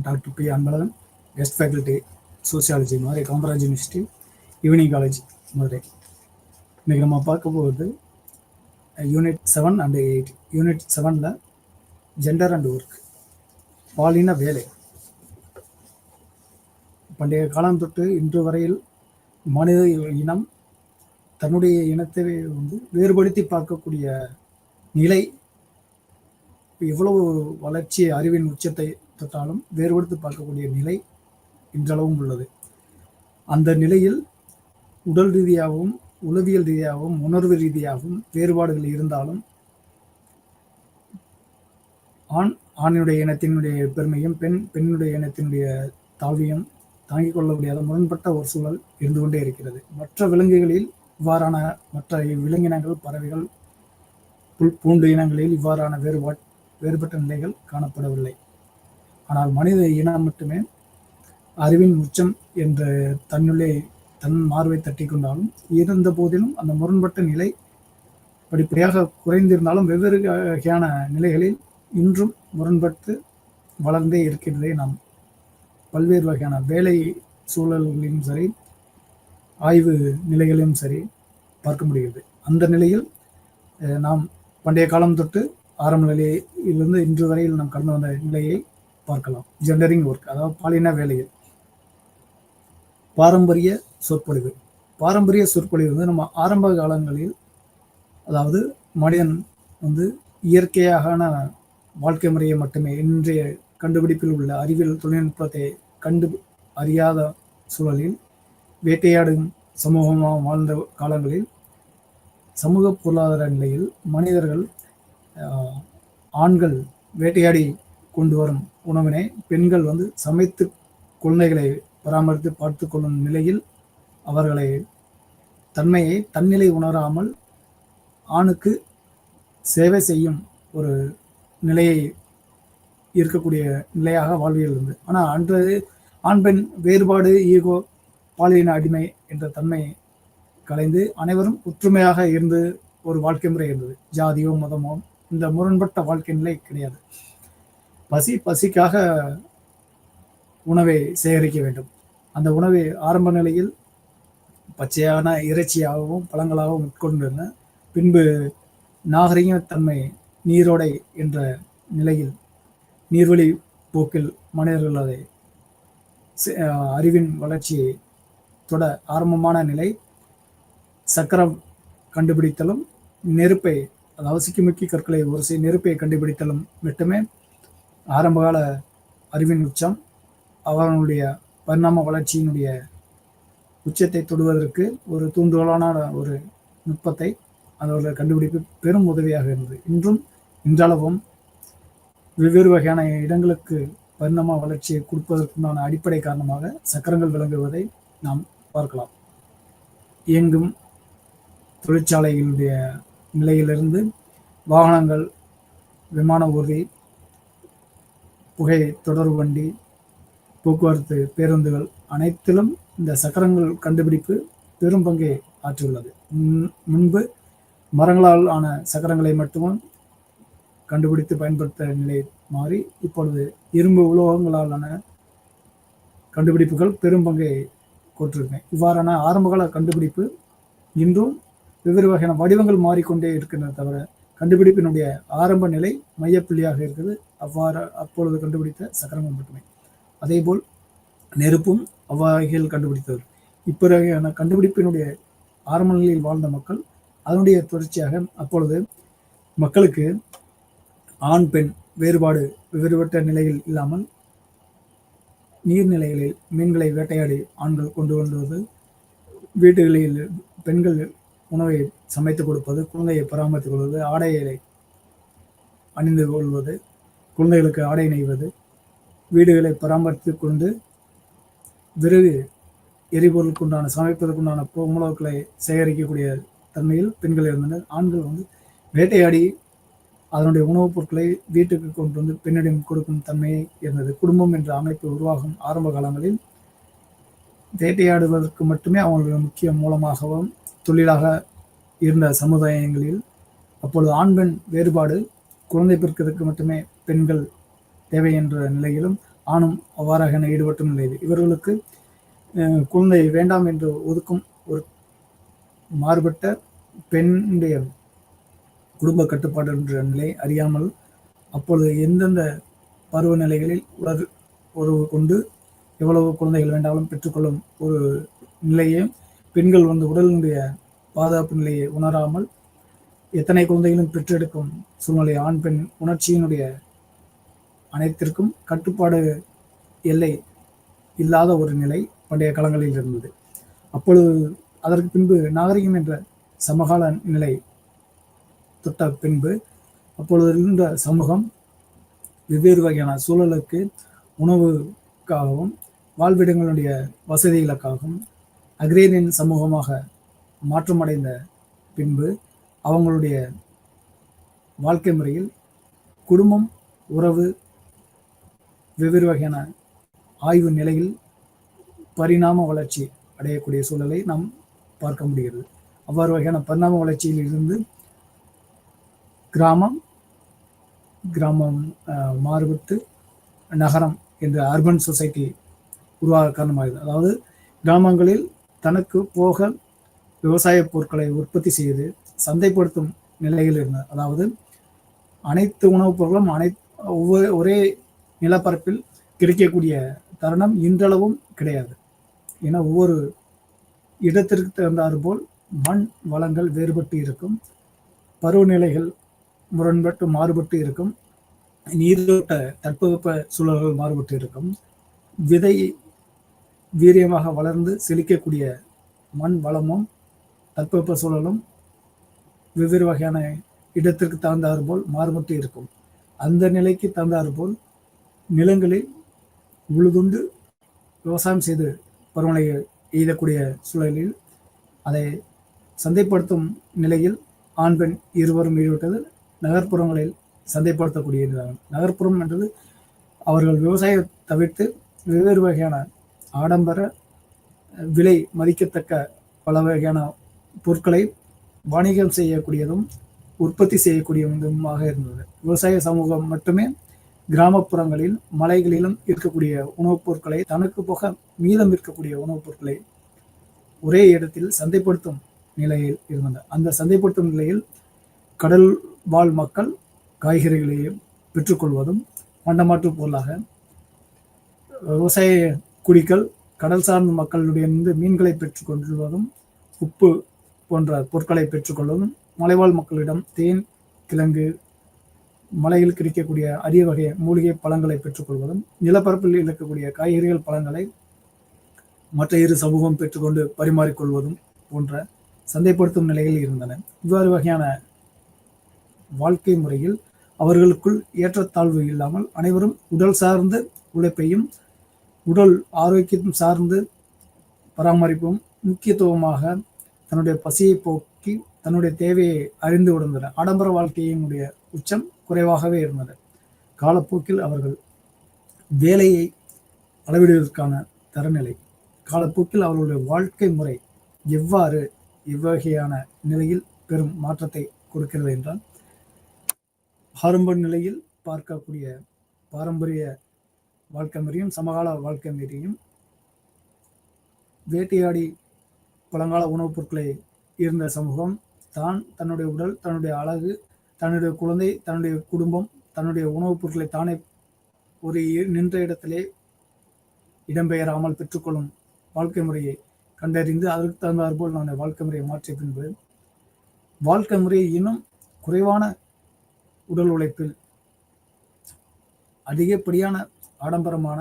Doctor P Anbazhagan, guest faculty sociology Madurai Kamaraj university evening college Madurai. இன்றைக்கி நம்ம பார்க்க போகிறது யூனிட் 7 அண்ட் 8. யூனிட் 7ல் ஜெண்டர் அண்ட் ஒர்க், பாலின வேலை. பண்டைய காலம் தொட்டு இன்று வரையில் மனித இனம் தன்னுடைய இனத்தை வேறுபடுத்தி பார்க்கக்கூடிய நிலை, எவ்வளவு வளர்ச்சி அறிவின் உச்சத்தை தொட்டாலும் வேறுபடுத்தி பார்க்கக்கூடிய நிலை இன்றளவும் உள்ளது. அந்த நிலையில் உடல் ரீதியாகவும் உளவியல் ரீதியாகவும் உணர்வு ரீதியாகவும் வேறுபாடுகள் இருந்தாலும் ஆணுடைய இனத்தினுடைய பெருமையும் பெண்ணுடைய இனத்தினுடைய தாழ்வையும் தாங்கிக் கொள்ள முடியாத முரண்பட்ட ஒரு சூழல் இருந்து கொண்டே இருக்கிறது. மற்ற விலங்குகளில் இவ்வாறான, மற்ற விலங்கினங்கள், பறவைகள், பூண்டு இனங்களில் இவ்வாறான வேறுபட்ட நிலைகள் காணப்படவில்லை. ஆனால் மனித இனம் மட்டுமே அறிவின் உச்சம் என்ற தன் மார்பை தட்டி கொண்டாலும், இருந்த போதிலும் அந்த முரண்பட்ட நிலை படிப்படியாக குறைந்திருந்தாலும் வெவ்வேறு வகையான நிலைகளில் இன்றும் முரண்பட்டு வளர்ந்தே இருக்கின்றதை நாம் பல்வேறு வகையான வேலை சூழல்களிலும் சரி, ஆய்வு நிலைகளிலும் சரி பார்க்க முடிகிறது. அந்த நிலையில் நாம் பண்டைய காலம் தொட்டு ஆரம்ப நிலையிலிருந்து இன்று வரையில் நாம் கடந்து வந்த நிலையை பார்க்கலாம். ஜெண்டரிங் ஒர்க், அதாவது பாலின வேலையில் பாரம்பரிய சொற்பொழிவு. பாரம்பரிய சொற்பொழிவு நம்ம ஆரம்ப காலங்களில், அதாவது மனிதன் இயற்கையான வாழ்க்கை முறையை மட்டுமே, இன்றைய கண்டுபிடிப்பில் உள்ள அறிவியல் தொழில்நுட்பத்தை கண்டு அறியாத சூழலில் வேட்டையாடும் சமூகமாக வாழ்ந்த காலங்களில் சமூக பொருளாதார நிலையில் மனிதர்கள், ஆண்கள் வேட்டையாடி கொண்டு வரும் உணவினை பெண்கள் சமைத்து குழந்தைகளை பராமரித்து பார்த்து கொள்ளும் நிலையில் அவர்களை தன்னிலை உணராமல் ஆணுக்கு சேவை செய்யும் ஒரு நிலையை இருக்கக்கூடிய நிலையாக வாழ்வியல் இருந்தது. ஆனால் அன்றது ஆண் பெண் வேறுபாடு, ஈகோ, பாலின அடிமை என்ற தன்மை கலைந்து அனைவரும் ஒற்றுமையாக இருந்து ஒரு வாழ்க்கை முறை இருந்தது. ஜாதியோ மதமோ இந்த முரண்பட்ட வாழ்க்கை நிலை கிடையாது. பசிக்காக உணவை சேகரிக்க வேண்டும். அந்த உணவை ஆரம்ப நிலையில் பச்சையான இறைச்சியாகவும் பழங்களாகவும் உட்கொண்டிருந்த பின்பு நாகரிகத்தன்மை, நீரோடை என்ற நிலையில், நீர்வழி போக்கில் மனிதர்கள் அதை அறிவின் வளர்ச்சியை தொட ஆரம்பமான நிலை சக்கரம் கண்டுபிடித்தலும், நெருப்பை, அதாவது சிக்கிமுக்கி கற்களை ஒரு நெருப்பை கண்டுபிடித்தலும் மட்டுமே ஆரம்பகால அறிவின் உச்சம். அவர்களுடைய பரிணாம வளர்ச்சியினுடைய உச்சத்தை தொடுவதற்கு ஒரு தூண்டுகோலான ஒரு நுட்பத்தை அவர்கள் கண்டுபிடிப்பு பெரும் உதவியாக இருந்தது. இன்றளவும் வெவ்வேறு வகையான இடங்களுக்கு பரிணாம வளர்ச்சியை கொடுப்பதற்குண்டான அடிப்படை காரணமாக சக்கரங்கள் விளங்குவதை நாம் பார்க்கலாம். இயங்கும் தொழிற்சாலைகளுடைய நிலையிலிருந்து வாகனங்கள், விமான ஊர்தி, புகை தொடர்பு வண்டி, போக்குவரத்து, பேருந்துகள் அனைத்திலும் இந்த சக்கரங்கள் கண்டுபிடிப்பு பெரும் பங்கை ஆற்றியுள்ளது. முன்பு மரங்களால் ஆன சக்கரங்களை மட்டும் கண்டுபிடித்து பயன்படுத்த நிலை மாறி இப்பொழுது இரும்பு உலோகங்களாலான கண்டுபிடிப்புகள் பெரும் பங்கை கொண்டிருக்கேன். இவ்வாறான ஆரம்பகால கண்டுபிடிப்பு இன்றும் வெவ்வேறு வகையான வடிவங்கள் மாறிக்கொண்டே இருக்கின்றன தவிர கண்டுபிடிப்பினுடைய ஆரம்ப நிலை மையப்புள்ளியாக இருக்குது. அப்பொழுது கண்டுபிடித்த சக்கரங்கள் மட்டுமே. அதேபோல் நெருப்பும் அவ்வகையில் கண்டுபிடித்தவர். இப்பிறகையான கண்டுபிடிப்பினுடைய ஆரம்ப நிலையில் வாழ்ந்த மக்கள் அதனுடைய தொடர்ச்சியாக அப்பொழுது மக்களுக்கு ஆண் பெண் வேறுபட்ட நிலையில் இல்லாமல் நீர்நிலைகளில் மீன்களை வேட்டையாடி ஆண்கள் கொண்டு வருவது, வீடுகளில் பெண்கள் உணவை சமைத்து கொடுப்பது, குழந்தையை பராமரித்துக் கொள்வது, ஆடைகளை அணிந்து கொள்வது, குழந்தைகளுக்கு ஆடை நெய்வது, வீடுகளை பராமரித்து கொண்டு விறகு எரிபொருளுக்குண்டான சமைப்பதற்குண்டான மூலங்களை சேகரிக்கக்கூடிய தன்மையில் பெண்கள் இருந்தனர். ஆண்கள் வேட்டையாடி அதனுடைய உணவுப் பொருட்களை வீட்டுக்கு கொண்டு பெண்ணிடம் கொடுக்கும் தன்மையை இருந்தது. குடும்பம் என்ற அமைப்பு உருவாகும் ஆரம்ப காலங்களில் வேட்டையாடுவதற்கு மட்டுமே அவங்களுடைய முக்கிய மூலமாகவும் தொழிலாக இருந்த சமுதாயங்களில் அப்பொழுது ஆண் பெண் வேறுபாடு, குழந்தை பிறக்கிறதுக்கு மட்டுமே பெண்கள் தேவை என்ற நிலையிலும் ஆணும் அவ்வாறாக ஈடுபட்டும் நிலையில் இவர்களுக்கு குழந்தை வேண்டாம் என்று ஒதுக்கும் ஒரு மாறுபட்ட பெண்ணுடைய குடும்ப கட்டுப்பாடு என்ற நிலை அறியாமல் அப்பொழுது எந்தெந்த பருவநிலைகளில் உறவு கொண்டு எவ்வளவு குழந்தைகள் வேண்டாலும் பெற்றுக்கொள்ளும் ஒரு நிலையை பெண்கள் உடலினுடைய பாதுகாப்பு நிலையை உணராமல் எத்தனை குழந்தைகளும் பெற்றெடுக்கும் சூழ்நிலை ஆண் பெண் உணர்ச்சியினுடைய அனைத்திற்கும் கட்டுப்பாடு எல்லை இல்லாத ஒரு நிலை பண்டைய காலங்களில் இருந்தது. அப்பொழுது அதற்கு பின்பு நாகரிகம் என்ற சமகால நிலை தொட்ட பின்பு அப்பொழுது இருந்த சமூகம் வெவ்வேறு வகையான சூழலுக்கு உணவுக்காகவும் வாழ்விடங்களுடைய வசதிகளுக்காகவும் அக்ரேரியன் சமூகமாக மாற்றமடைந்த பின்பு அவங்களுடைய வாழ்க்கை முறையில் குடும்பம் உறவு வெவ்வேறு வகையான ஆய்வு நிலையில் பரிணாம வளர்ச்சி அடையக்கூடிய சூழலை நாம் பார்க்க முடிகிறது. அவ்வாறு வகையான பரிணாம வளர்ச்சியில் இருந்து கிராமம் மாறுபட்டு நகரம் என்ற அர்பன் சொசைட்டி உருவாக காரணமாகிறது. அதாவது கிராமங்களில் தனக்கு போக விவசாய பொருட்களை உற்பத்தி செய்து சந்தைப்படுத்தும் நிலையில் இருந்தது. அதாவது அனைத்து உணவுப் பொருட்களும் ஒரே நிலப்பரப்பில் கிடைக்கக்கூடிய தருணம் இன்றளவும் கிடையாது. ஏன்னா ஒவ்வொரு இடத்திற்கு தகுந்தாறு போல் மண் வளங்கள் வேறுபட்டு இருக்கும், பருவநிலைகள் மாறுபட்டு இருக்கும், நீரோட்ட தட்பவெப்ப சூழல்கள் மாறுபட்டு இருக்கும், விதை வீரியமாக வளர்ந்து செழிக்கக்கூடிய மண் வளமும் தட்பவெப்ப சூழலும் வெவ்வேறு வகையான இடத்திற்கு தகுந்தாறு போல் மாறுபட்டு இருக்கும். அந்த நிலைக்கு தகுந்தாறு போல் நிலங்களில் உழுதுண்டு விவசாயம் செய்து பருவநிலையை எய்தக்கூடிய சூழலில் அதை சந்தைப்படுத்தும் நிலையில் ஆண் பெண் இருவரும் ஈடுபட்டது நகர்ப்புறங்களில் சந்தைப்படுத்தக்கூடிய நகர்ப்புறம் என்றது அவர்கள் விவசாயம் தவிர்த்து வெவ்வேறு வகையான ஆடம்பர விலை மதிக்கத்தக்க பல வகையான பொருட்களை வணிகம் செய்யக்கூடியதும் உற்பத்தி செய்யக்கூடியதுமாக இருந்தது. விவசாய சமூகம் மட்டுமே கிராமப்புறங்களில் மலைகளிலும் இருக்கக்கூடிய உணவுப் பொருட்களை தனக்கு போக மீதம் இருக்கக்கூடிய உணவுப் பொருட்களை ஒரே இடத்தில் சந்தைப்படுத்தும் நிலையில் இருந்தன. அந்த சந்தைப்படுத்தும் நிலையில் கடல் வாழ் மக்கள் காய்கறிகளையும் பெற்றுக்கொள்வதும் பண்டமாற்று பொருளாக, விவசாய குடிகள் கடல் சார்ந்த மக்களுடைய மீன்களை பெற்றுக்கொள்வதும் உப்பு போன்ற பொருட்களை பெற்றுக்கொள்வதும், மலைவாழ் மக்களிடம் தேன் கிழங்கு மலையில் கிடைக்கக்கூடிய அரிய வகை மூலிகை பழங்களை பெற்றுக்கொள்வதும், நிலப்பரப்பில் இருக்கக்கூடிய காய்கறிகள் பழங்களை மற்ற இரு சமூகம் பெற்றுக்கொண்டு பரிமாறிக்கொள்வதும் போன்ற சந்தைப்படுத்தும் நிலையில் இருந்தன. இவ்வாறு வகையான வாழ்க்கை முறையில் அவர்களுக்குள் ஏற்றத்தாழ்வு இல்லாமல் அனைவரும் உடல் சார்ந்த உழைப்பையும் உடல் ஆரோக்கியம் சார்ந்து பராமரிப்பும் முக்கியத்துவமாக தன்னுடைய பசியை போக்கி தன்னுடைய தேவையை அறிந்து உணர்ந்தனர். ஆடம்பர வாழ்க்கையினுடைய உச்சம் குறைவாகவே இருந்தது. காலப்போக்கில் அவர்கள் வேலையை அளவிடுவதற்கான தரநிலை, காலப்போக்கில் அவர்களுடைய வாழ்க்கை முறை எவ்வாறு இவ்வகையான நிலையில் பெரும் மாற்றத்தை கொடுக்கிறது என்றால், ஆரம்ப நிலையில் பார்க்கக்கூடிய பாரம்பரிய வாழ்க்கை முறையும் சமகால வாழ்க்கை முறையும் வேட்டையாடி பழங்கால உணவுப் பொருட்களை இருந்த சமூகம் தான் தன்னுடைய உடல், தன்னுடைய அழகு, தன்னுடைய குழந்தை, தன்னுடைய குடும்பம், தன்னுடைய உணவுப் பொருட்களை தானே ஒரு நின்ற இடத்திலே இடம்பெயராமல் பெற்றுக்கொள்ளும் வாழ்க்கை முறையை கண்டறிந்து அதற்கு தகுந்தாற் போல் நான் வாழ்க்கை முறையை மாற்றிய பின்பு வாழ்க்கை முறையை இன்னும் குறைவான உடல் உழைப்பில் அதிகப்படியான ஆடம்பரமான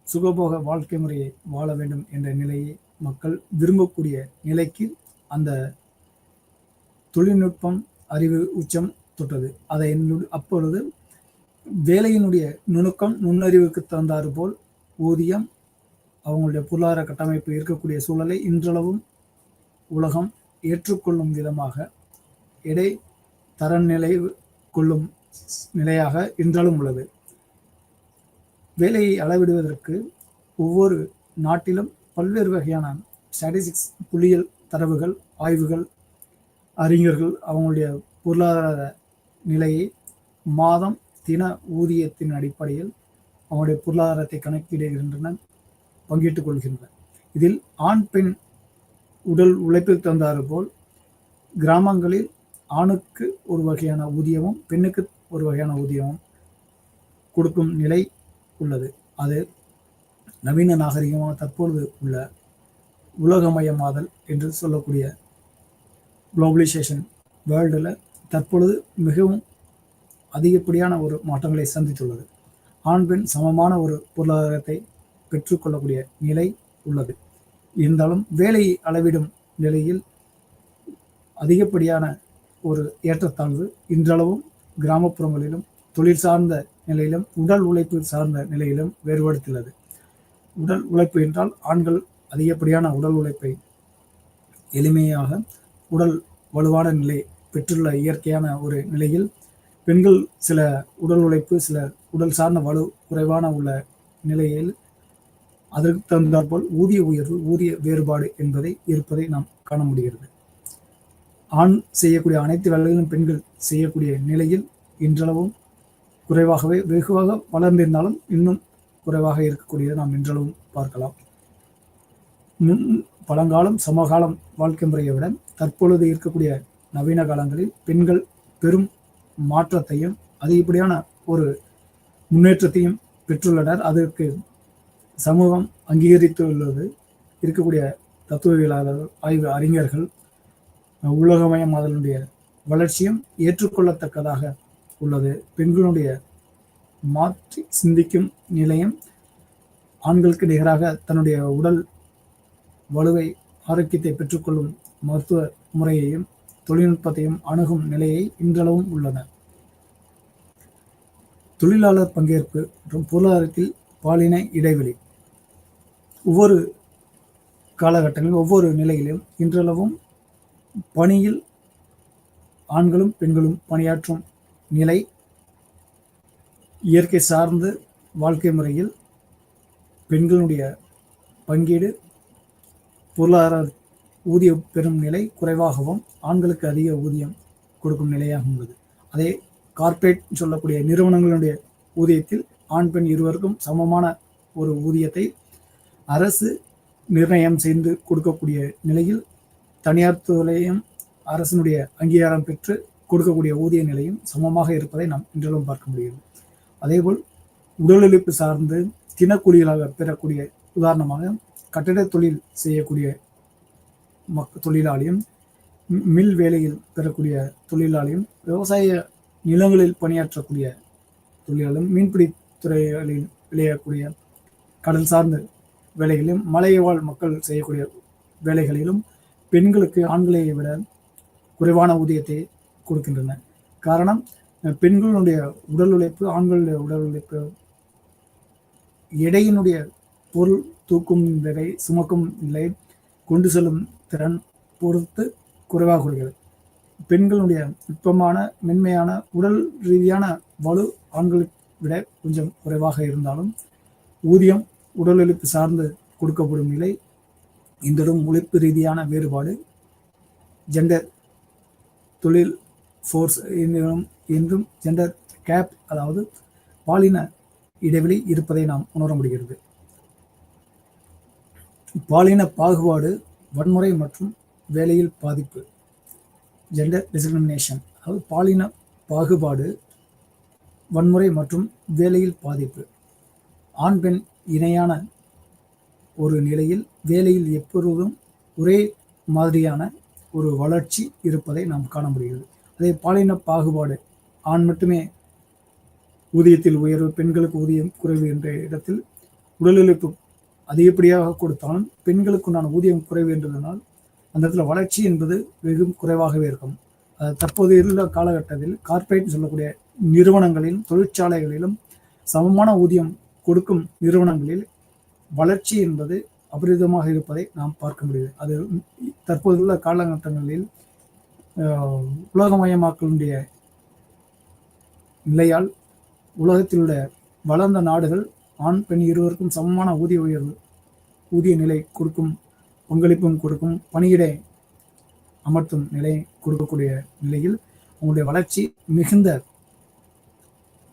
சுகபோக வாழ்க்கை முறையை வாழ வேண்டும் என்ற நிலையை மக்கள் விரும்பக்கூடிய நிலைக்கு அந்த தொழில்நுட்பம் அறிவு உச்சம் தொட்டது. அதை அப்பொழுது வேலையினுடைய நுணுக்கம் நுண்ணறிவுக்கு தந்தாறு போல் ஊதியம், அவங்களுடைய பொருளாதார கட்டமைப்பு இருக்கக்கூடிய சூழலை இன்றளவும் உலகம் ஏற்றுக்கொள்ளும் விதமாக எடை தரநிலை கொள்ளும் நிலையாக இன்றளவும் உள்ளது. வேலையை அளவிடுவதற்கு ஒவ்வொரு நாட்டிலும் பல்வேறு வகையான ஸ்டாட்டிஸ்டிக்ஸ் புள்ளியியல் தரவுகள், ஆய்வுகள், அறிஞர்கள் அவங்களுடைய பொருளாதார நிலையை மாதம் தின ஊதியத்தின் அடிப்படையில் அவனுடைய பொருளாதாரத்தை கணக்கிடுகின்றன, பங்கிட்டுக் கொள்கின்றன. இதில் ஆண் பெண் உடல் உழைப்பிற்கு தந்தாறு போல் கிராமங்களில் ஆணுக்கு ஒரு வகையான ஊதியமும் பெண்ணுக்கு ஒரு வகையான ஊதியமும் கொடுக்கும் நிலை உள்ளது. அது நவீன நாகரிகமாக தற்பொழுது உள்ள உலகமயமாதல் என்று சொல்லக்கூடிய குளோபலைசேஷன் வேர்ல்டில் தற்பொழுது மிகவும் அதிகப்படியான ஒரு மாற்றங்களை சந்தித்துள்ளது. ஆண் பெண் சமமான ஒரு பொருளாதாரத்தை பெற்றுக்கொள்ளக்கூடிய நிலை உள்ளது. இருந்தாலும் வேலை அளவிடும் நிலையில் அதிகப்படியான ஒரு ஏற்றத்தாழ்வு இன்றளவும் கிராமப்புறங்களிலும் தொழில் சார்ந்த நிலையிலும் உடல் உழைப்பு சார்ந்த நிலையிலும் வேறுபடுத்துள்ளது. உடல் உழைப்பு என்றால் ஆண்கள் அதிகப்படியான உடல் உழைப்பை எளிமையாக உடல் வலுவான நிலை பெற்றுள்ள இயற்கையான ஒரு நிலையில், பெண்கள் சில உடல் உழைப்பு சில உடல் சார்ந்த வலு குறைவான உள்ள நிலையில் அதற்கு தகுந்தாற்போல் ஊதிய உயர்வு ஊதிய வேறுபாடு இருப்பதை நாம் காண முடிகிறது. ஆண் செய்யக்கூடிய அனைத்து வேலைகளும் பெண்கள் செய்யக்கூடிய நிலையில் இன்றளவும் குறைவாகவே வெகுவாக வளர்ந்திருந்தாலும் இன்னும் குறைவாக இருக்கக்கூடியதை நாம் இன்றளவும் பார்க்கலாம். பழங்காலம் சமகாலம் வாழ்க்கை முறையை விட தற்பொழுது இருக்கக்கூடிய நவீன காலங்களில் பெண்கள் பெரும் மாற்றத்தையும் அதிகப்படியான ஒரு முன்னேற்றத்தையும் பெற்றுள்ளனர். அதற்கு சமூகம் அங்கீகரித்துள்ளது. இருக்கக்கூடிய தத்துவவியலாளர்கள், ஆய்வு அறிஞர்கள் உலகமயமாதலுடைய வளர்ச்சியும் ஏற்றுக்கொள்ளத்தக்கதாக உள்ளது. பெண்களுடைய மாற்றி சிந்திக்கும் நிலையம் ஆண்களுக்கு நிகராக தன்னுடைய உடல் வலுவை ஆரோக்கியத்தை பெற்றுக்கொள்ளும் மருத்துவ முறையையும் தொழில்நுட்பத்தையும் அணுகும் நிலையை இன்றளவும் உள்ளன. தொழிலாளர் பங்கேற்பு மற்றும் பொருளாதாரத்தில் பாலின இடைவெளி ஒவ்வொரு காலகட்டங்களிலும் ஒவ்வொரு நிலையிலும் இன்றளவும் பணியில் ஆண்களும் பெண்களும் பணியாற்றும் நிலை, இயற்கை சார்ந்து வாழ்க்கை முறையில் பெண்களுடைய பங்கீடு பொருளாதார ஊதியம் பெறும் நிலை குறைவாகவும் ஆண்களுக்கு அதிக ஊதியம் கொடுக்கும் நிலையாக உள்ளது. அதே கார்ப்பரேட் சொல்லக்கூடிய நிறுவனங்களுடைய ஊதியத்தில் ஆண் பெண் இருவருக்கும் சமமான ஒரு ஊதியத்தை அரசு நிர்ணயம் செய்து கொடுக்கக்கூடிய நிலையில் தனியார் துறையும் அரசினுடைய அங்கீகாரம் பெற்று கொடுக்கக்கூடிய ஊதிய நிலையும் சமமாக இருப்பதை நாம் இன்றளவும் பார்க்க முடிகிறது. அதேபோல் உடல் உழைப்பு சார்ந்து தினக்கூலிகளாக பெறக்கூடிய, உதாரணமாக கட்டிட தொழில் செய்யக்கூடிய தொழிலாளியும், மில் வேலையில் பெறக்கூடிய தொழிலாளியும், விவசாய நிலங்களில் பணியாற்றக்கூடிய தொழிலாளியும், மீன்பிடி துறைகளில் விளையக்கூடிய கடல் சார்ந்த வேலைகளிலும், மலைவாழ் மக்கள் செய்யக்கூடிய வேலைகளிலும் பெண்களுக்கு ஆண்களை விட குறைவான ஊதியத்தை கொடுக்கின்றன. காரணம், பெண்களுடைய உடல் உழைப்பு ஆண்களுடைய உடல் உழைப்பு எடையினுடைய பொருள் தூக்கும் நிலை, சுமக்கும் நிலை, கொண்டு செல்லும் திறன் பொறுத்து குறைவாக கொடுக்கிறது. பெண்களுடைய நுட்பமான மென்மையான உடல் ரீதியான வலு ஆண்களை விட கொஞ்சம் குறைவாக இருந்தாலும் ஊதியம் உடல் உழைப்பு சார்ந்து கொடுக்கப்படும் நிலை, இன்றும் உழைப்பு ரீதியான வேறுபாடு, ஜெண்டர் தொழில் ஃபோர்ஸ் என்றும் ஜெண்டர் கேப், அதாவது பாலின இடைவெளி இருப்பதை நாம் உணர முடிகிறது. பாலின பாகுபாடு வன்முறை மற்றும் வேலையில் பாதிப்பு, ஜெண்டர் டிஸ்கிரிமினேஷன், அதாவது பாலின பாகுபாடு வன்முறை மற்றும் வேலையில் பாதிப்பு. ஆண் பெண் இணையான ஒரு நிலையில் வேலையில் எப்பொழுதும் ஒரே மாதிரியான ஒரு வளர்ச்சி இருப்பதை நாம் காண முடிகிறது. அதே பாலின பாகுபாடு, ஆண் மட்டுமே ஊதியத்தில் உயர்வு, பெண்களுக்கு ஊதியம் குறைவு என்ற இடத்தில் உடல் உழைப்பு அதிகப்படியாக கொடுத்தாலும் பெண்களுக்குண்டான ஊதியம் குறைவு என்றதனால் அந்த இடத்துல வளர்ச்சி என்பது வெகு குறைவாகவே இருக்கும். தற்போது உள்ள காலகட்டத்தில் கார்ப்பரேட் சொல்லக்கூடிய நிறுவனங்களிலும் தொழிற்சாலைகளிலும் சமமான ஊதியம் கொடுக்கும் நிறுவனங்களில் வளர்ச்சி என்பது அபரிதமாக இருப்பதை நாம் பார்க்க முடியுது. அது தற்போதுள்ள காலகட்டங்களில் உலகமயமாக்கலுடைய நிலையால் உலகத்தில் உள்ள வளர்ந்த நாடுகள் ஆண் பெண் இருவருக்கும் சமமான ஊதிய நிலை கொடுக்கும், பங்களிப்பும் கொடுக்கும், பணியிடை அமர்த்தும் நிலை கொடுக்கக்கூடிய நிலையில் அவங்களுடைய வளர்ச்சி மிகுந்த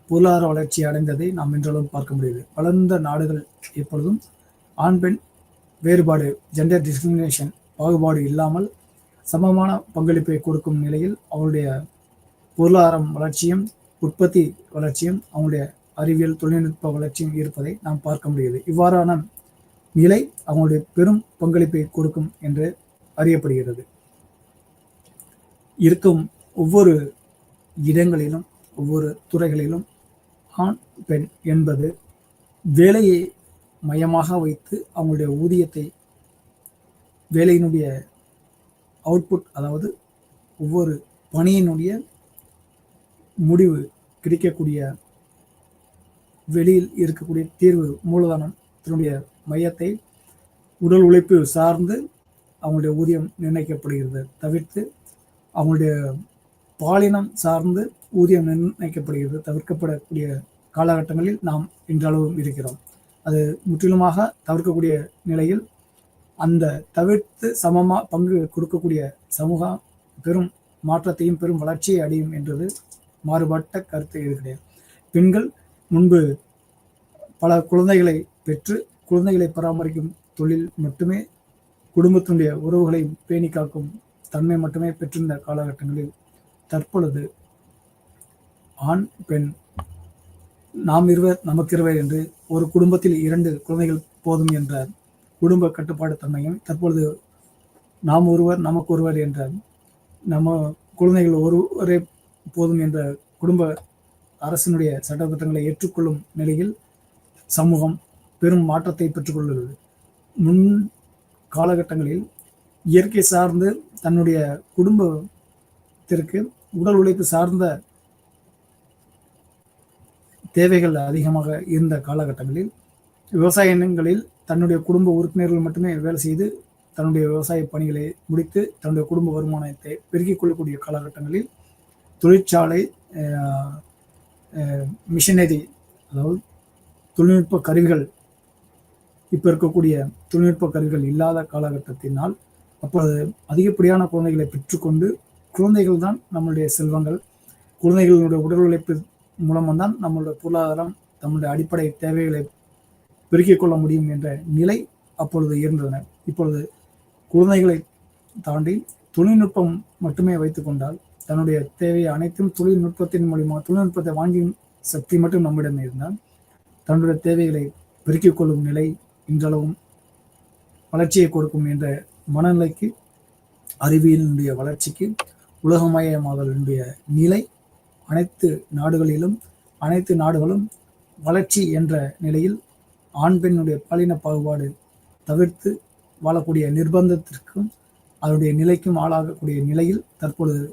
பொருளாதார வளர்ச்சி அடைந்ததை நாம் இன்றளவும் பார்க்க முடியுது. வளர்ந்த நாடுகள் எப்பொழுதும் ஆண் பெண் வேறுபாடு, ஜெண்டர் டிஸ்கிரிமினேஷன் பாகுபாடு இல்லாமல் சமமான பங்களிப்பை கொடுக்கும் நிலையில் அவருடைய பொருளாதாரம் வளர்ச்சியும் உற்பத்தி வளர்ச்சியும் அவங்களுடைய அறிவியல் தொழில்நுட்ப வளர்ச்சியும் இருப்பதை நாம் பார்க்க முடியுது. இவ்வாறான நிலை அவங்களுடைய பெரும் பங்களிப்பை கொடுக்கும் என்று அறியப்படுகிறது. இருக்கும் ஒவ்வொரு இடங்களிலும் ஒவ்வொரு துறைகளிலும் ஆண் பெண் என்பது வேலையை மையமாக வைத்து அவங்களுடைய ஊதியத்தை, வேலையினுடைய அவுட்புட், அதாவது ஒவ்வொரு பணியினுடைய முடிவு கிடைக்கக்கூடிய வெளியில் இருக்கக்கூடிய தீர்வு மூலதனத்தினுடைய மையத்தை உடல் உழைப்பு சார்ந்து அவங்களுடைய ஊதியம் நிர்ணயிக்கப்படுகிறது. தவிர்த்து அவங்களுடைய பாலினம் சார்ந்து ஊதியம் நிர்ணயிக்கப்படுகிறது தவிர்க்கப்படக்கூடிய காலகட்டங்களில் நாம் இன்றளவும் இருக்கிறோம். அது முற்றிலுமாக தவிர்க்கக்கூடிய நிலையில் அந்த தவிர்த்து சமமாக பங்கு கொடுக்கக்கூடிய சமூகம் பெரும் மாற்றத்தையும் பெரும் வளர்ச்சியை அடையும் என்றது மாறுபட்ட கருத்து இது கிடையாது. பெண்கள் முன்பு பல குழந்தைகளை பெற்று குழந்தைகளை பராமரிக்கும் தொழில் மட்டுமே, குடும்பத்தினுடைய உறவுகளை பேணி காக்கும் தன்மை மட்டுமே பெற்றிருந்த காலகட்டங்களில் தற்பொழுது ஆண் பெண் நாம் இருவர் நமக்கு இருவர் என்று ஒரு குடும்பத்தில் 2 குழந்தைகள் போதும் என்ற குடும்ப கட்டுப்பாடு தன்மையும், தற்பொழுது நாம் ஒருவர் நமக்கு ஒருவர் என்ற நம்ம குழந்தைகள் ஒருவரே போதும் என்ற குடும்ப அரசினுடைய சட்டத்திட்டங்களை ஏற்றுக்கொள்ளும் நிலையில் சமூகம் பெரும் மாற்றத்தை பெற்றுக்கொள்ளுகிறது. முன் காலகட்டங்களில் இயற்கை சார்ந்து தன்னுடைய குடும்பத்திற்கு உடல் உழைப்பு சார்ந்த தேவைகள் அதிகமாக இருந்த காலகட்டங்களில் விவசாய நிலங்களில் தன்னுடைய குடும்ப உறுப்பினர்கள் மட்டுமே வேலை செய்து தன்னுடைய விவசாய பணிகளை முடித்து தன்னுடைய குடும்ப வருமானத்தை பெருக்கிக் கொள்ளக்கூடிய காலகட்டங்களில் தொழிற்சாலை, மிஷினரி, அதாவது தொழில்நுட்ப கருவிகள், இப்போ இருக்கக்கூடிய தொழில்நுட்ப கருவிகள் இல்லாத காலகட்டத்தினால் அப்பொழுது அதிகப்படியான குழந்தைகளை பெற்றுக்கொண்டு குழந்தைகள் தான் நம்மளுடைய செல்வங்கள், குழந்தைகளுடைய உடல் உழைப்பு மூலம்தான் நம்மளுடைய பொருளாதாரம், நம்முடைய அடிப்படை தேவைகளை பெருக்கிக் கொள்ள முடியும் என்ற நிலை அப்பொழுது இருந்தன. இப்பொழுது குழந்தைகளை தாண்டி தொழில்நுட்பம் மட்டுமே வைத்துக் கொண்டால் தன்னுடைய தேவையை அனைத்தும் தொழில்நுட்பத்தின் மூலியமாக, தொழில்நுட்பத்தை வாங்கும் சக்தி மட்டும் நம்மிடம் இருந்தால் தன்னுடைய தேவைகளை பெருக்கிக் கொள்ளும் நிலை இன்றளவும் வளர்ச்சியை கொடுக்கும் என்ற மனநிலைக்கு, அறிவியலினுடைய வளர்ச்சிக்கு, உலகமயமாதலினுடைய நிலை அனைத்து நாடுகளும் வளர்ச்சி என்ற நிலையில் ஆண் பெண்ணுடைய பாலின பாகுபாடு தவிர்த்து வாழக்கூடிய நிர்பந்தத்திற்கும் அதனுடைய நிலைக்கும் ஆளாகக்கூடிய நிலையில் தற்பொழுது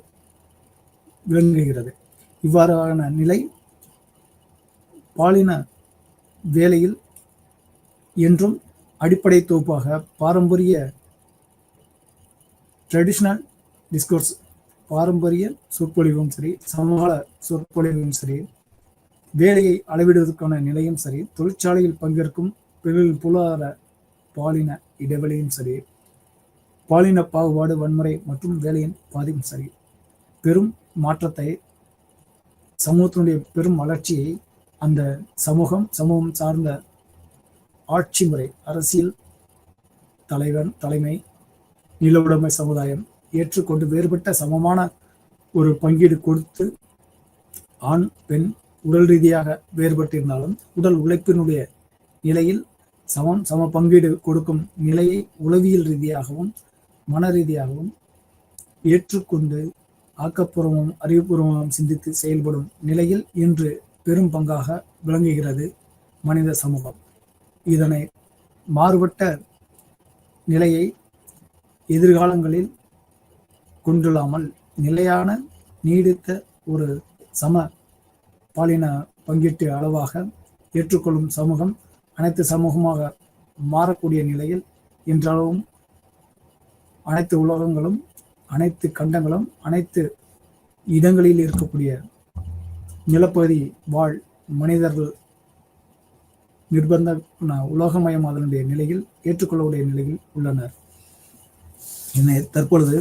விளங்குகிறது. இவ்வாறான நிலை பாலின வேலையில் என்றும் அடிப்படை தொகுப்பாக பாரம்பரிய ட்ரெடிஷ்னல் டிஸ்கோர்ஸ், பாரம்பரிய சொற்பொழிவும் சரி, சமகால சொற்பொழிவும் சரி, வேலையை அளவிடுவதற்கான நிலையும் சரி, தொழிற்சாலையில் பங்கேற்கும் பெரும் பொருளாதார பாலின இடைவெளியும் சரி, பாலின பாகுபாடு, வன்முறை மற்றும் வேலையின் பாதிப்பும் சரி, பெரும் மாற்றத்தை, சமூகத்தினுடைய பெரும் வளர்ச்சியை அந்த சமூகம் சார்ந்த ஆட்சி முறை, அரசியல் தலைமை, நிலவுடைமை சமுதாயம் ஏற்றுக்கொண்டு வேறுபட்ட சமமான ஒரு பங்கீடு கொடுத்து ஆண் பெண் உடல் ரீதியாக வேறுபட்டிருந்தாலும் உடல் உழைப்பினுடைய நிலையில் சம பங்கீடு கொடுக்கும் நிலையை உளவியல் ரீதியாகவும் மன ரீதியாகவும் ஏற்றுக்கொண்டு ஆக்கப்பூர்வமும் அறிவுபூர்வமும் சிந்தித்து செயல்படும் நிலையில் இன்று பெரும் பங்காக விளங்குகிறது மனித சமூகம். இதனை மாறுபட்ட நிலையை எதிர்காலங்களில் கொண்டுள்ளாமல் நிலையான நீடித்த ஒரு சம பாலின பங்கீட்டு அளவாக ஏற்றுக்கொள்ளும் சமூகம் அனைத்து சமூகமாக மாறக்கூடிய நிலையில் இன்றளவும் அனைத்து உலகங்களும், அனைத்து கண்டங்களும், அனைத்து இடங்களில் இருக்கக்கூடிய நிலப்பகுதி வாழ் மனிதர்கள் நிர்பந்த உலகமயமாதலுடைய நிலையில் ஏற்றுக்கொள்ளக்கூடிய நிலையில் உள்ளனர். தற்பொழுது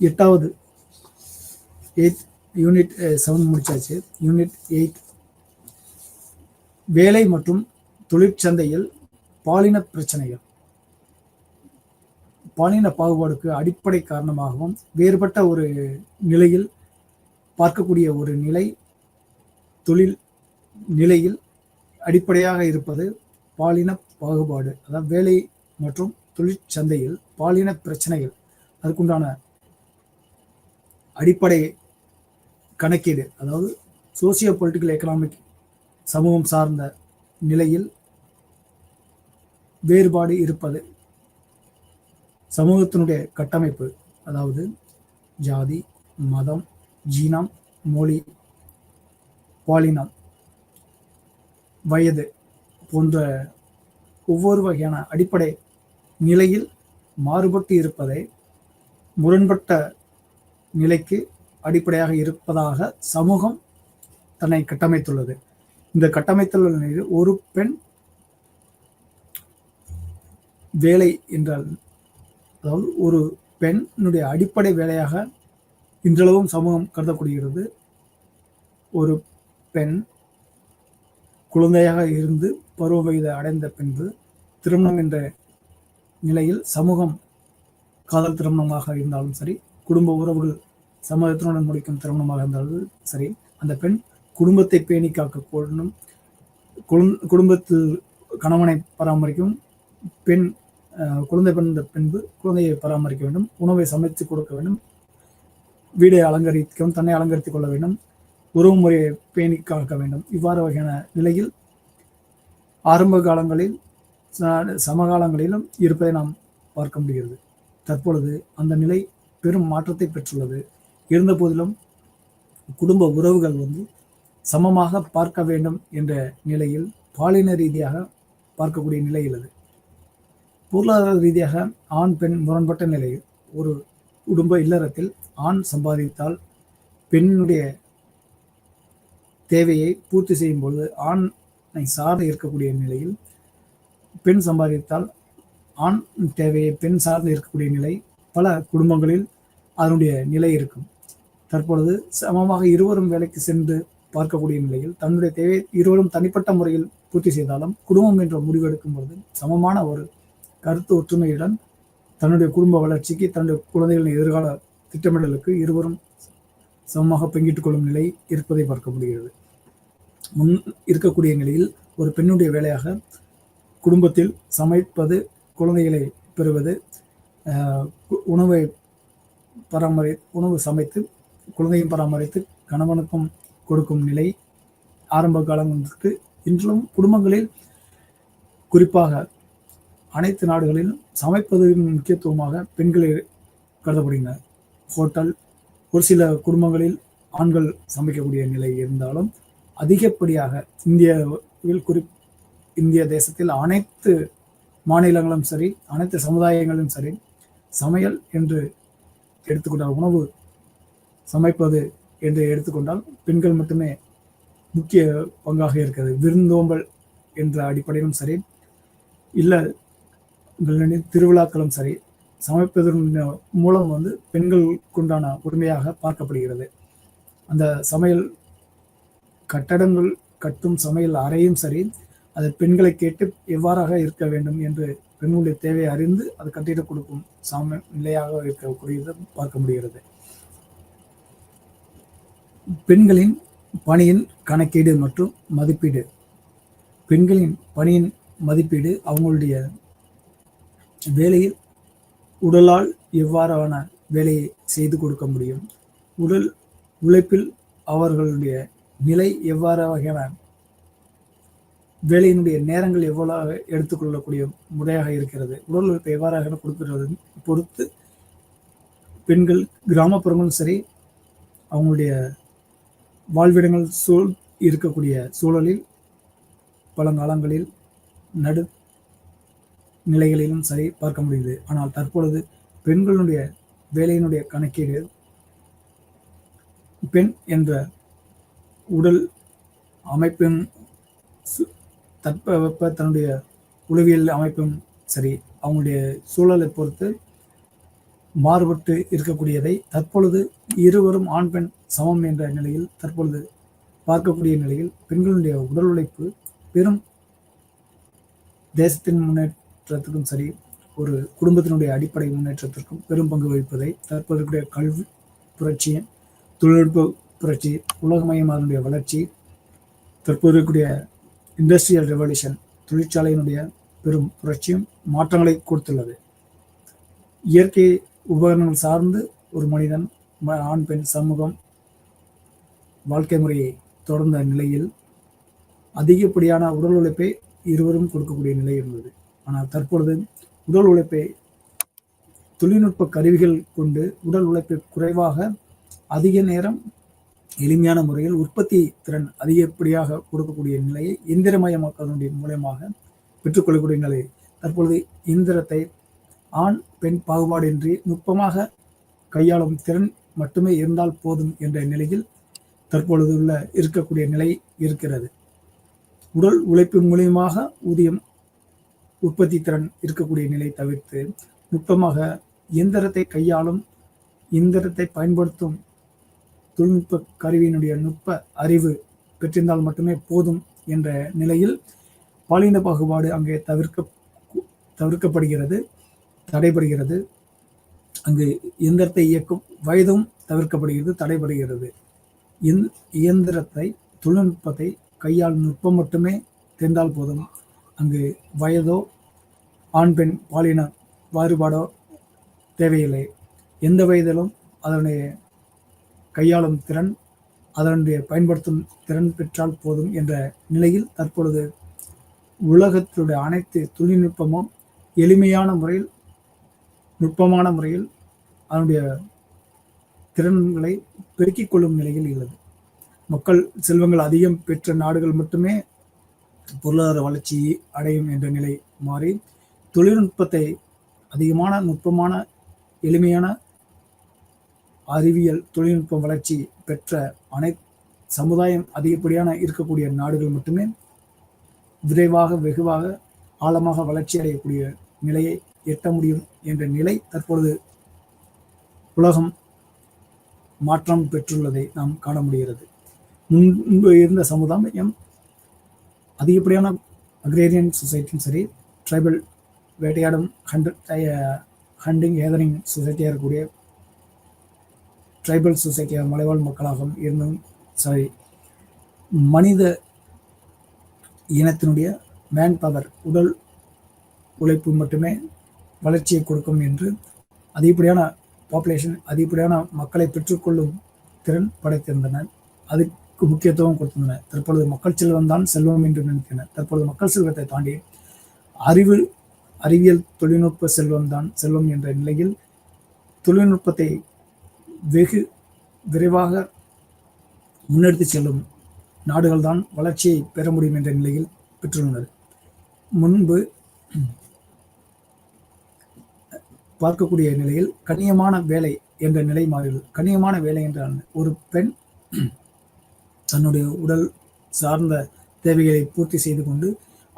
8th யூனிட் 7 முடிச்சாச்சு. யூனிட் 8 வேலை மற்றும் தொழிற்சந்தையில் பாலின பிரச்சனைகள். பாலின பாகுபாடுக்கு அடிப்படை காரணமாகவும் வேறுபட்ட ஒரு நிலையில் பார்க்கக்கூடிய ஒரு நிலை தொழில் நிலையில் அடிப்படையாக இருப்பது பாலின பாகுபாடு. அதாவது வேலை மற்றும் தொழிற்சந்தையில் பாலின பிரச்சனைகள், அதுக்குண்டான அடிப்படை கணக்கீடு, அதாவது சோசியோ பொலிட்டிக்கல் எக்கனாமிக் சமூகம் சார்ந்த நிலையில் வேறுபாடு இருப்பது. சமூகத்தினுடைய கட்டமைப்பு, அதாவது ஜாதி, மதம், ஜீனம், மொழி, பாலினம், வயது போன்ற ஒவ்வொரு வகையான அடிப்படை நிலையில் மாறுபட்டு இருப்பதை முரண்பட்ட நிலைக்கு அடிப்படையாக இருப்பதாக சமூகம் தன்னை கட்டமைத்துள்ளது. இந்த கட்டமைத்துள்ள நிலையில் ஒரு பெண் வேலை என்றால், அதாவது ஒரு பெண்ணுடைய அடிப்படை வேலையாக இன்றளவும் சமூகம் கருதப்படுகிறது. ஒரு பெண் குழந்தையாக இருந்து பருவ வயது அடைந்த பின்பு திருமணம் என்ற நிலையில் சமூகம் காதல் திருமணமாக இருந்தாலும் சரி, குடும்ப உறவுகள் சமூகத்தினுடன் முடிக்கும் திருமணமாக இருந்தாலும் சரி, அந்த பெண் குடும்பத்தை பேணி காக்கக்கூடும், குடும்பத்தில் கணவனை பராமரிக்கும் பெண், குழந்தை பிறந்த பின்பு குழந்தையை பராமரிக்க வேண்டும், உணவை சமைத்து கொடுக்க வேண்டும், வீடை அலங்கரிக்கவும் தன்னை அலங்கரித்துக் கொள்ள வேண்டும், உறவு முறையை பேணி காக்க வேண்டும். இவ்வாறு வகையான நிலையில் ஆரம்ப காலங்களில் சமகாலங்களிலும் இருப்பதை நாம் பார்க்க முடிகிறது. தற்பொழுது அந்த நிலை பெரும் மாற்றத்தை பெற்றுள்ளது. இருந்த போதிலும் குடும்ப உறவுகள் சமமாக பார்க்க வேண்டும் என்ற நிலையில் பாலின ரீதியாக பார்க்கக்கூடிய நிலை உள்ளது. பொருளாதார ரீதியாக ஆண் பெண் முரண்பட்ட நிலையில் ஒரு குடும்ப இல்லறத்தில் ஆண் சம்பாதித்தால் பெண்ணுடைய தேவையை பூர்த்தி செய்யும் பொழுது ஆணை சார்ந்து இருக்கக்கூடிய நிலையில், பெண் சம்பாதித்தால் ஆண் தேவையை பெண் சார்ந்து இருக்கக்கூடிய நிலை பல குடும்பங்களில் அதனுடைய நிலை இருக்கும். தற்பொழுது சமமாக இருவரும் வேலைக்கு சென்று பார்க்கக்கூடிய நிலையில் தன்னுடைய தேவை இருவரும் தனிப்பட்ட முறையில் பூர்த்தி செய்தாலும் குடும்பம் என்ற முடிவெடுக்கும் பொழுது சமமான ஒரு கருத்து ஒற்றுமையுடன் தன்னுடைய குடும்ப வளர்ச்சிக்கு, தன்னுடைய குழந்தைகளின் எதிர்கால திட்டமிடலுக்கு இருவரும் சமமாக பங்கிட்டுக் கொள்ளும் நிலை இருப்பதை பார்க்க முடிகிறது. முன் இருக்கக்கூடிய நிலையில் ஒரு பெண்ணுடைய வேலையாக குடும்பத்தில் சமைப்பது, குழந்தைகளை பெறுவது, உணவு சமைத்து குழந்தையும் பராமரித்து கணவனுக்கும் கொடுக்கும் நிலை ஆரம்ப காலங்களுக்கு இன்றும் குடும்பங்களில், குறிப்பாக அனைத்து நாடுகளிலும் சமைப்பதன் முக்கியத்துவமாக பெண்களை கருதப்படுகின்றனர். ஹோட்டல், ஒரு சில குடும்பங்களில் ஆண்கள் சமைக்கக்கூடிய நிலை இருந்தாலும் அதிகப்படியாக இந்திய தேசத்தில் அனைத்து மாநிலங்களும் சரி, அனைத்து சமுதாயங்களும் சரி, சமையல் என்று எடுத்துக்கொண்டால், உணவு சமைப்பது என்று எடுத்துக்கொண்டால் பெண்கள் மட்டுமே முக்கிய பங்காக இருக்கிறது. விருந்தோம்பல் என்ற அடிப்படையிலும் சரி, இல்லை திருவிழாக்களும் சரி, சமைப்பதன் மூலம் பெண்களுக்குண்டான உரிமையாக பார்க்கப்படுகிறது. அந்த சமையல் கட்டடங்கள் கட்டும் சமையல் அறையும் சரி, அது பெண்களை கேட்டு எவ்வாறாக இருக்க வேண்டும் என்று பெண்களுடைய தேவையை அறிந்து அது கட்டிட கொடுக்கும் நிலையாக இருக்கக்கூடியதை பார்க்க முடிகிறது. பெண்களின் பணியின் கணக்கீடு மற்றும் மதிப்பீடு. பெண்களின் பணியின் மதிப்பீடு அவங்களுடைய வேலையில் உடலால் எவ்வாறான வேலையை செய்து கொடுக்க முடியும், உடல் உழைப்பில் அவர்களுடைய நிலை எவ்வாறு வகையான வேலையினுடைய நேரங்கள் எவ்வளவு எடுத்துக்கொள்ளக்கூடிய முறையாக இருக்கிறது, உடல் உழைப்பை எவ்வாறாக கொடுக்கிறது பொறுத்து பெண்கள் கிராமப்புறங்களும் சரி, அவங்களுடைய வாழ்விடங்கள் இருக்கக்கூடிய சூழலில் பழங்காலங்களில் நடு நிலைகளிலும் சரி பார்க்க முடியுது. ஆனால் தற்பொழுது பெண்களுடைய வேலையினுடைய கணக்கீடு பெண் என்ற உடல் அமைப்பின் தட்பவெப்ப தன்னுடைய உளவியல் அமைப்பும் சரி, அவங்களுடைய சூழலை பொறுத்து மாறுபட்டு இருக்கக்கூடியதை தற்பொழுது இருவரும் ஆண் பெண் சமம் என்ற நிலையில் தற்பொழுது பார்க்கக்கூடிய நிலையில் பெண்களுடைய உடல் உழைப்பு பெரும் தேசத்தின் முன்னேற்றத்துக்கும் சரி, ஒரு குடும்பத்தினுடைய அடிப்படை முன்னேற்றத்திற்கும் பெரும் பங்கு வகிப்பதை தற்போதைய கல்வி புரட்சி, தொழில்நுட்ப புரட்சி, உலகமயமாதனுடைய வளர்ச்சி, தற்போதைய இண்டஸ்ட்ரியல் ரெவல்யூஷன், தொழிற்சாலையினுடைய பெரும் புரட்சியும் மாற்றங்களை கொடுத்துள்ளது. இயற்கை உபகரணங்கள் சார்ந்து ஒரு மனிதன், ஆண் பெண் சமூகம் வாழ்க்கை முறையை தொடர்ந்த நிலையில் அதிகப்படியான உடல் உழைப்பை இருவரும் கொடுக்கக்கூடிய நிலை இருந்தது. ஆனால் தற்பொழுது உடல் உழைப்பை தொழில்நுட்ப கருவிகள் கொண்டு உடல் உழைப்பை குறைவாக அதிக நேரம் எளிமையான முறையில் உற்பத்தி திறன் அதிகப்படியாக கொடுக்கக்கூடிய நிலையை எந்திரமயமாக்குவதனுடைய மூலமாக பெற்றுக்கொள்ளக்கூடிய நிலை. தற்பொழுது இயந்திரத்தை ஆண் பெண் பாகுபாடின்றி நுட்பமாக கையாளும் திறன் மட்டுமே இருந்தால் போதும் என்ற நிலையில் தற்பொழுது இருக்கக்கூடிய நிலை இருக்கிறது. உடல் உழைப்பு மூலியமாக ஊதியம் உற்பத்தி திறன் இருக்கக்கூடிய நிலை தவிர்த்து நுட்பமாக இயந்திரத்தை கையாளும், இயந்திரத்தை பயன்படுத்தும் தொழில்நுட்ப கருவியினுடைய நுட்ப அறிவு பெற்றிருந்தால் மட்டுமே போதும் என்ற நிலையில் பாலின பாகுபாடு அங்கே தவிர்க்கப்படுகிறது, தடைபடுகிறது. அங்கு இயந்திரத்தை இயக்கும் வயதும் தவிர்க்கப்படுகிறது, தடைபடுகிறது. இயந்திரத்தை தொழில்நுட்பத்தை கையாளும் நுட்பம் மட்டுமே தெரிந்தால் போதும். அங்கு வயதோ ஆண் பெண் பாலின மாறுபாடோ தேவையில்லை. எந்த வயதிலும் அதனுடைய கையாளும் திறன், அதனுடைய பயன்படுத்தும் திறன் பெற்றால் போதும் என்ற நிலையில் தற்பொழுது உலகத்துடைய அனைத்து தொழில்நுட்பமும் எளிமையான முறையில், நுட்பமான முறையில் அதனுடைய திறன்களை பெருக்கிக் கொள்ளும் நிலையில் உள்ளது. மக்கள் செல்வங்கள் அதிகம் பெற்ற நாடுகள் மட்டுமே பொருளாதார வளர்ச்சி அடையும் என்ற நிலை மாறி, தொழில்நுட்பத்தை அதிகமான நுட்பமான எளிமையான அறிவியல் தொழில்நுட்ப வளர்ச்சி பெற்ற சமுதாயம் அதிகப்படியான இருக்கக்கூடிய நாடுகள் மட்டுமே விரைவாக வெகுவாக ஆழமாக வளர்ச்சி அடையக்கூடிய நிலையை எட்ட முடியும் என்ற நிலை தற்பொழுது உலகம் மாற்றம் பெற்றுள்ளதை நாம் காண முடிகிறது. முன்பு இருந்த சமுதாயம் அதிகப்படியான அக்ரேரியன் சொசைட்டியும் சரி, ட்ரைபல் வேட்டையாடும் ஹண்டிங் கேதரிங் சொசைட்டியாக இருக்கக்கூடிய ட்ரைபல் சொசைட்டியாக மலைவாழ் மக்களாகவும் இருந்தும் சரி, மனித இனத்தினுடைய மேன் பவர் உடல் உழைப்பு மட்டுமே வளர்ச்சியை கொடுக்கும் என்று அதிகப்படியான பாப்புலேஷன், அதிகப்படியான மக்களை பெற்றுக்கொள்ளும் திறன் படைத்திருந்தனர். அதுக்கு முக்கியத்துவம் கொடுத்திருந்தனர். தற்பொழுது மக்கள் செல்வம் தான் செல்வம் என்று நினைத்தனர். தற்பொழுது மக்கள் செல்வத்தை தாண்டி அறிவியல் தொழில்நுட்ப செல்வம் தான் செல்வம் என்ற நிலையில் தொழில்நுட்பத்தை வெகு விரைவாக முன்னெடுத்து செல்லும் நாடுகள் தான் வளர்ச்சியை பெற முடியும் என்ற நிலையில் பெற்றுள்ளனர். முன்பு பார்க்கக்கூடிய நிலையில் கண்ணியமான வேலை என்ற நிலை மாறியது. கண்ணியமான வேலை என்றால் ஒரு பெண் தன்னுடைய உடல் சார்ந்த தேவைகளை பூர்த்தி செய்து கொண்டு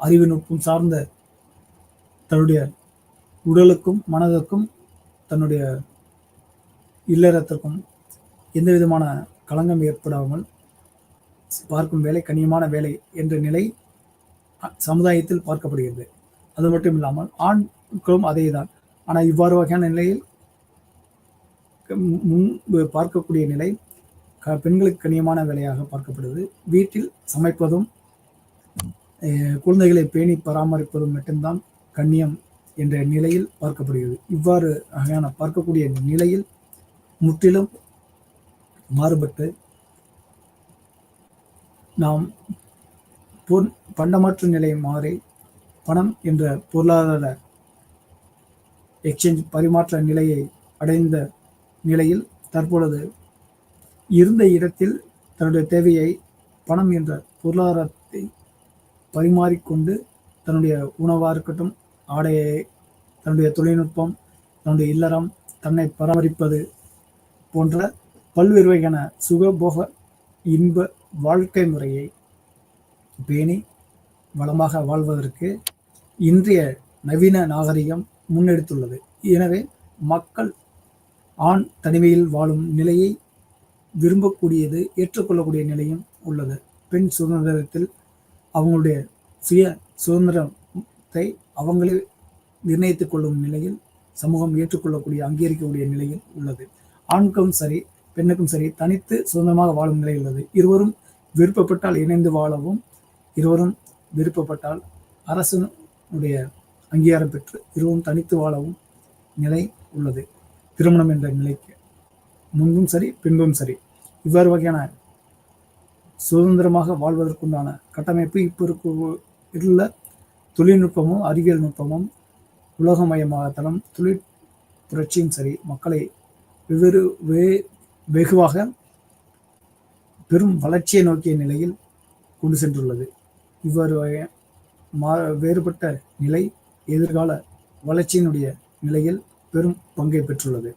அறிவு நுட்பம் சார்ந்த தன்னுடைய உடலுக்கும் மனதிற்கும் தன்னுடைய இல்லறத்திற்கும் எந்த விதமான களங்கம் ஏற்படாமல் பார்க்கும் வேலை கண்ணியமான வேலை என்ற நிலை சமுதாயத்தில் பார்க்கப்படுகிறது. அது மட்டும் இல்லாமல் ஆண்களும் அதே தான். ஆனால் இவ்வாறு வகையான நிலையில் முன்பு பார்க்கக்கூடிய நிலை பெண்களுக்கு கண்ணியமான வேலையாக பார்க்கப்படுது. வீட்டில் சமைப்பதும் குழந்தைகளை பேணி பராமரிப்பதும் மட்டும்தான் கண்ணியம் என்ற நிலையில் பார்க்கப்படுகிறது. இவ்வாறு வகையான பார்க்கக்கூடிய நிலையில் முற்றிலும் மாறுபட்டு நாம் பண்டமாற்று நிலை மாறி பணம் என்ற பொருளாதார எக்ஸ்சேஞ்ச் பரிமாற்ற நிலையை அடைந்த நிலையில் தற்பொழுது இருந்த இடத்தில் தன்னுடைய தேவையை பணம் என்ற பொருளாதாரத்தை பரிமாறிக்கொண்டு தன்னுடைய உணவாக இருக்கட்டும், ஆடையை, தன்னுடைய தொழில்நுட்பம், தன்னுடைய இல்லறம், தன்னை பராமரிப்பது போன்ற பல்வேறு வகையான சுகபோக இன்ப வாழ்க்கை முறையை பேணி வளமாக வாழ்வதற்கு இன்றைய நவீன நாகரிகம் முன்னெடுத்துள்ளது. எனவே மக்கள் ஆண் தனிமையில் வாழும் நிலையை விரும்பக்கூடியது, ஏற்றுக்கொள்ளக்கூடிய நிலையும் உள்ளது. பெண் சுதந்திரத்தில் அவங்களுடைய சுய சுதந்திரத்தை அவங்களே நிர்ணயித்துக் கொள்ளும் நிலையில் சமூகம் ஏற்றுக்கொள்ளக்கூடிய அங்கீகரிக்கக்கூடிய நிலையில் உள்ளது. ஆணுக்கும் சரி பெண்ணுக்கும் சரி தனித்து சுதந்திரமாக வாழும் நிலை உள்ளது. இருவரும் விருப்பப்பட்டால் இணைந்து வாழவும், இருவரும் விருப்பப்பட்டால் அரசனுடைய அங்கீகாரம் பெற்று இருவரும் தனித்து வாழவும் நிலை உள்ளது. திருமணம் என்ற நிலைக்கு முன்பும் சரி பின்பும் சரி இவ்வாறு வகையான சுதந்திரமாக வாழ்வதற்குண்டான கட்டமைப்பு இப்போ உள்ள தொழில்நுட்பமும் அறிவியல் நுட்பமும் உலகமயமாகத்தனம் தொழில் புரட்சியும் சரி மக்களை வெவ்வேறு வெகுவாக பெரும் வளர்ச்சியை நோக்கிய நிலையில் கொண்டு சென்றுள்ளது. இவ்வாறு வேறுபட்ட நிலை எதிர்கால வளர்ச்சியினுடைய நிலையில் பெரும் பங்கை பெற்றுள்ளது.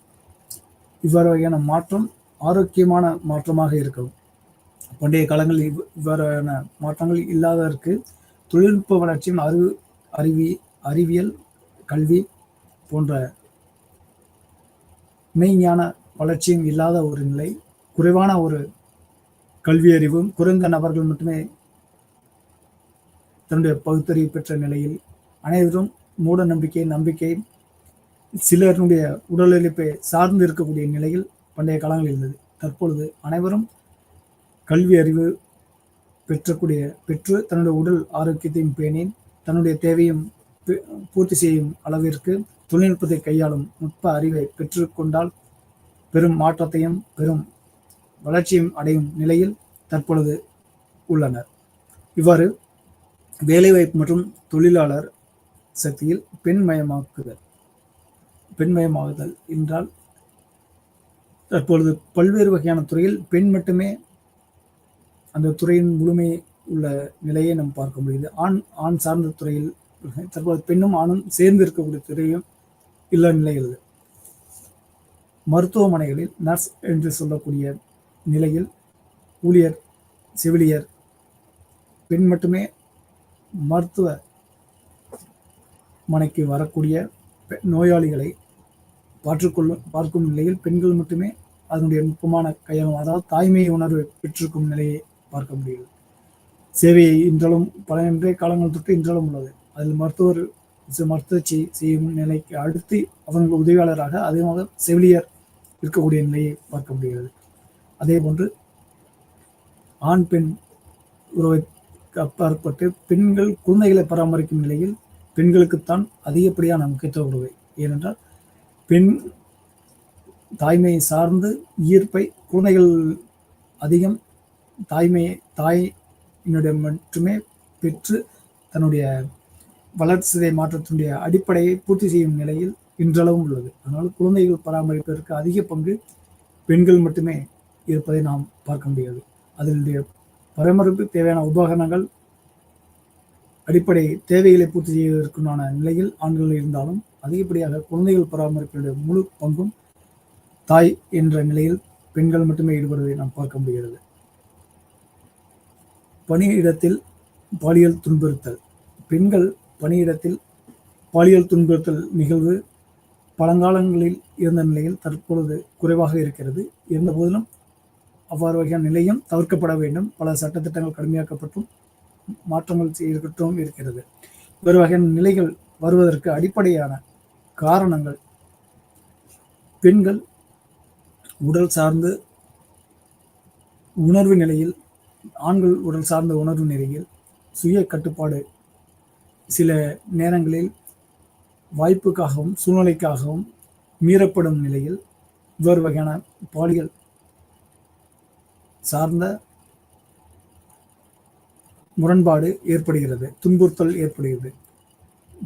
இவ்வாறு வகையான மாற்றம் ஆரோக்கியமான மாற்றமாக இருக்கும். பண்டைய காலங்களில் இவ்வாறான மாற்றங்கள் இல்லாததற்கு தொழில்நுட்ப வளர்ச்சியும் அறிவியல் கல்வி போன்ற மெய்ஞான வளர்ச்சியும் இல்லாத ஒரு நிலை, குறைவான ஒரு கல்வி அறிவும் குறைந்த நபர்கள் மட்டுமே தன்னுடைய பகுத்தறிவு பெற்ற நிலையில் அனைவரும் மூட நம்பிக்கை சிலருடைய உடல் உழைப்பை சார்ந்து இருக்கக்கூடிய நிலையில் பண்டைய காலங்களில் இருந்தது. தற்பொழுது அனைவரும் கல்வி அறிவு பெற்று தன்னுடைய உடல் ஆரோக்கியத்தையும் பேணி தன்னுடைய தேவையும் பூர்த்தி செய்யும் அளவிற்கு தொழில்நுட்பத்தை கையாளும் நுட்ப அறிவை பெற்றுக்கொண்டால் பெரும் மாற்றத்தையும் பெரும் வளர்ச்சியும் அடையும் நிலையில் தற்பொழுது உள்ளனர். இவ்வாறு வேலைவாய்ப்பு மற்றும் தொழிலாளர் சக்தியில் பெண்மயமாகுதல் என்றால் தற்பொழுது பல்வேறு வகையான துறையில் பெண் மட்டுமே அந்த துறையின் முழுமை உள்ள நிலையை நாம் பார்க்க முடியுது. ஆண் சார்ந்த துறையில் தற்போது பெண்ணும் ஆணும் சேர்ந்து இருக்கக்கூடிய துறையும் இல்ல நிலையில் மருத்துவமனைகளில் நர்ஸ் என்று சொல்லக்கூடிய நிலையில் ஊழியர் செவிலியர் பெண் மட்டுமே மருத்துவ மனைக்கு வரக்கூடிய நோயாளிகளை பார்க்கும் நிலையில் பெண்கள் மட்டுமே அதனுடைய நுட்பமான கையாளும், அதாவது தாய்மை உணர்வை பெற்றிருக்கும் நிலையை பார்க்க முடிகிறது. சேவையை இன்றாலும் பல இன்றைய காலங்கள் தொட்டு இன்றாலும் உள்ளது. அதில் மருத்துவ செய்யும் நிலைக்கு அடுத்து அவர்கள் உதவியாளராக அதிகமாக செவிலியர் இருக்கக்கூடிய நிலையை பார்க்க முடிகிறது. அதே போன்று ஆண் பெண் உறவை அப்பாற்பட்டு பெண்கள் குழந்தைகளை பராமரிக்கும் நிலையில் பெண்களுக்குத்தான் அதிகப்படியான முக்கியத்துவம் உள்ளது. ஏனென்றால் பெண் தாய்மையை சார்ந்து ஈர்ப்பை குழந்தைகள் அதிகம் தாயினுடைய மட்டுமே பெற்று தன்னுடைய வளர்ச்சிதை மாற்றத்தினுடைய அடிப்படையை பூர்த்தி செய்யும் நிலையில் இன்றளவும் உள்ளது. அதனால் குழந்தைகள் பராமரிப்பதற்கு அதிக பங்கு பெண்கள் மட்டுமே இருப்பதை நாம் பார்க்க முடியாது. அதனுடைய பராமரிப்பு தேவையான உபகரணங்கள் அடிப்படை தேவைகளை பூர்த்தி செய்வதற்குண்டான நிலையில் ஆண்கள் இருந்தாலும் அதிகப்படியாக குழந்தைகள் பராமரிப்பினுடைய முழு பங்கும் தாய் என்ற நிலையில் பெண்கள் மட்டுமே ஈடுபடுவதை நாம் பார்க்க முடிகிறது. பணியிடத்தில் பாலியல் துன்புறுத்தல். பெண்கள் பணியிடத்தில் பாலியல் துன்புறுத்தல் நிகழ்வு பழங்காலங்களில் இருந்த நிலையில் தற்பொழுது குறைவாக இருக்கிறது. இருந்த போதிலும் அவ்வாறு வகையான நிலையும் தவிர்க்கப்பட வேண்டும். பல சட்டத்திட்டங்கள் கடுமையாக்கப்பட்டும் மாற்றங்கள் செய்யப்பட்டும் இருக்கிறது. ஒரு வகையான நிலைகள் வருவதற்கு அடிப்படையான காரணங்கள் பெண்கள் உடல் சார்ந்து உணர்வு நிலையில், ஆண்கள் உடல் சார்ந்த உணர்வு நிலையில் சுய கட்டுப்பாடு சில நேரங்களில் வாய்ப்புக்காகவும் சூழ்நிலைக்காகவும் மீறப்படும் நிலையில் இவ்வாறு வகையான பாலியல் சார்ந்த முரண்பாடு ஏற்படுகிறது, துன்புறுத்தல் ஏற்படுகிறது.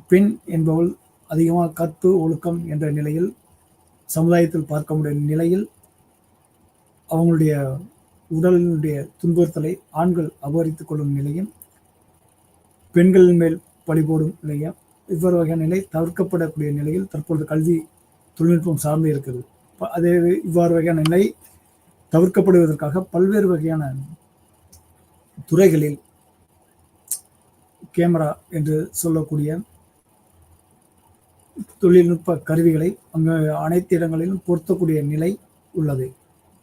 பெண் என்பவள் அதிகமாக கற்பு ஒழுக்கம் என்ற நிலையில் சமுதாயத்தில் பார்க்க முடியும் நிலையில் அவங்களுடைய உடலினுடைய துன்புறுத்தலை ஆண்கள் அபகரித்துக் கொள்ளும் நிலையும் பெண்கள் மேல் பழிபோடும் நிலையும் இவ்வாறு வகையான நிலை தவிர்க்கப்படக்கூடிய நிலையில் தற்பொழுது கல்வி தொழில்நுட்பம் சார்ந்து இருக்கிறது. அதே இவ்வாறு வகையான நிலை தவிர்க்கப்படுவதற்காக பல்வேறு வகையான துறைகளில் கேமரா என்று சொல்லக்கூடிய தொழில்நுட்ப கருவிகளை அங்கு அனைத்து இடங்களிலும் பொருத்தக்கூடிய நிலை உள்ளது.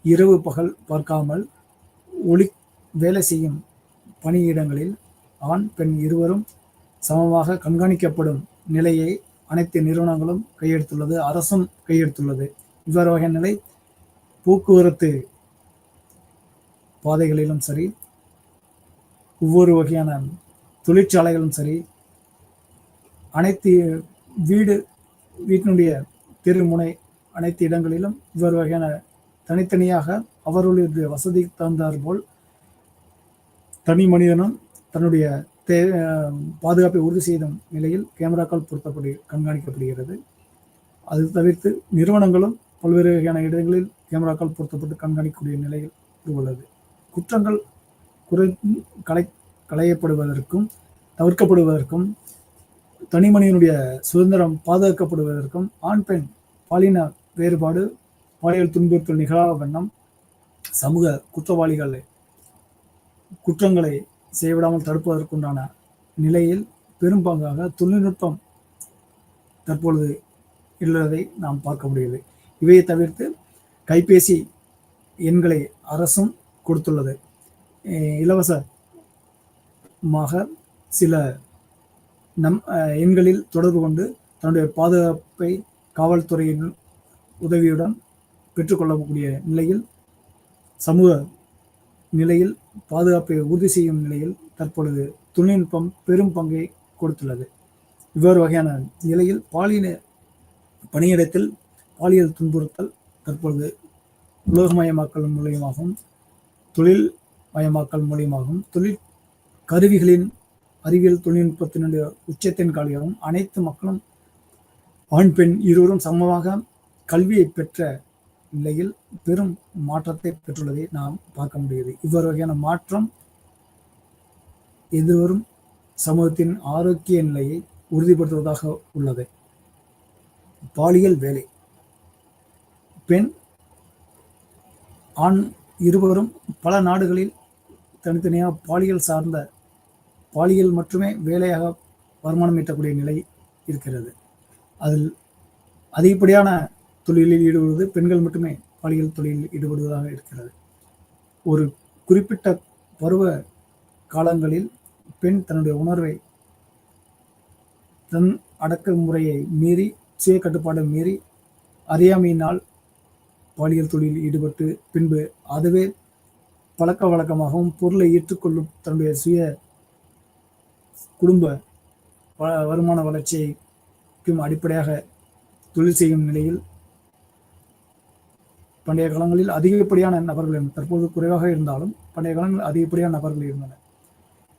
இரவு பகல் பார்க்காமல் வேலை செய்யும் பணியிடங்களில் ஆண் பெண் இருவரும் சமமாக கண்காணிக்கப்படும் நிலையை அனைத்து நிறுவனங்களும் கையெடுத்துள்ளது, அரசும் கையெடுத்துள்ளது. இவ்வாறு வகையான நிலை போக்குவரத்து பாதைகளிலும் சரி, ஒவ்வொரு வகையான தொழிற்சாலைகளும் சரி, அனைத்து வீட்டினுடைய தெருமுனை அனைத்து இடங்களிலும் இவ்வாறு வகையான தனித்தனியாக அவர்களுடைய வசதிக்கு தகுந்தாற் போல் தனி மனிதனும் தன்னுடைய பாதுகாப்பை உறுதி செய்யும் நிலையில் கேமராக்கள் கண்காணிக்கப்படுகிறது. அது தவிர்த்து நிறுவனங்களும் பல்வேறு வகையான இடங்களில் கேமராக்கள் பொருத்தப்பட்டு கண்காணிக்கக்கூடிய நிலையில் உள்ளது. குற்றங்கள் களையப்படுவதற்கும் தவிர்க்கப்படுவதற்கும் தனி மனிதனுடைய சுதந்திரம் பாதுகாக்கப்படுவதற்கும் ஆண் பெண் பாலின வேறுபாடு, பாலியல் துன்புறுத்தல் நிகழாத வண்ணம் சமூக குற்றங்களை செய்யவிடாமல் தடுப்பதற்குண்டான நிலையில் பெரும் பங்காக தொழில்நுட்பம் தற்பொழுது உள்ளதை நாம் பார்க்க முடியுது. இவையை தவிர்த்து கைபேசி எண்களை அரசும் கொடுத்துள்ளது. இலவசமாக சில எண்களில் தொடர்பு கொண்டு தன்னுடைய பாதுகாப்பை காவல்துறையின் உதவியுடன் பெற்றுக்கொள்ளக்கூடிய நிலையில் சமூக நிலையில் பாதுகாப்பை உறுதி செய்யும் நிலையில் தற்பொழுது தொழில்நுட்பம் பெரும் பங்கை கொடுத்துள்ளது. இவ்வாறு வகையான நிலையில் பணியிடத்தில் பாலியல் துன்புறுத்தல் தற்பொழுது உலகமயமாக்கல் மூலியமாகவும் தொழில் மயமாக்கல் மூலியமாகவும் தொழில் கருவிகளின் அறிவியல் தொழில்நுட்பத்தினுடைய உச்சத்தின் காலியாகவும் அனைத்து மக்களும் ஆண் பெண் இருவரும் சமமாக கல்வியை பெற்ற நிலையில் பெரும் மாற்றத்தை பெற்றுள்ளதை நாம் பார்க்க முடியுது. இவ்வாறு வகையான மாற்றம் எதிர்வரும் சமூகத்தின் ஆரோக்கிய நிலையை உறுதிப்படுத்துவதாக உள்ளது. பாலியல் வேலை, பெண் ஆண் இருவரும் பல நாடுகளில் தனித்தனியாக பாலியல் மட்டுமே வேலையாக வருமானம் ஈட்டக்கூடிய நிலை இருக்கிறது. அதில் அதிகப்படியான தொழிலில் ஈடுபடுவது பெண்கள் மட்டுமே பாலியல் தொழிலில் ஈடுபடுவதாக இருக்கிறது. ஒரு குறிப்பிட்ட பருவ காலங்களில் பெண் தன்னுடைய உணர்வை தன் அடக்குமுறையை மீறி, சுய கட்டுப்பாடு மீறி, அறியாமையினால் பாலியல் தொழிலில் ஈடுபட்டு பின்பு அதுவே பழக்க வழக்கமாகவும் பொருளை ஏற்றுக்கொள்ளும் தன்னுடைய சுய குடும்ப வருமான வளர்ச்சிக்கும் அடிப்படையாக தொழில் செய்யும் நிலையில் பண்டைய காலங்களில் அதிகப்படியான நபர்கள், தற்போது குறைவாக இருந்தாலும் பண்டைய காலங்களில் அதிகப்படியான நபர்கள் இருந்தனர்.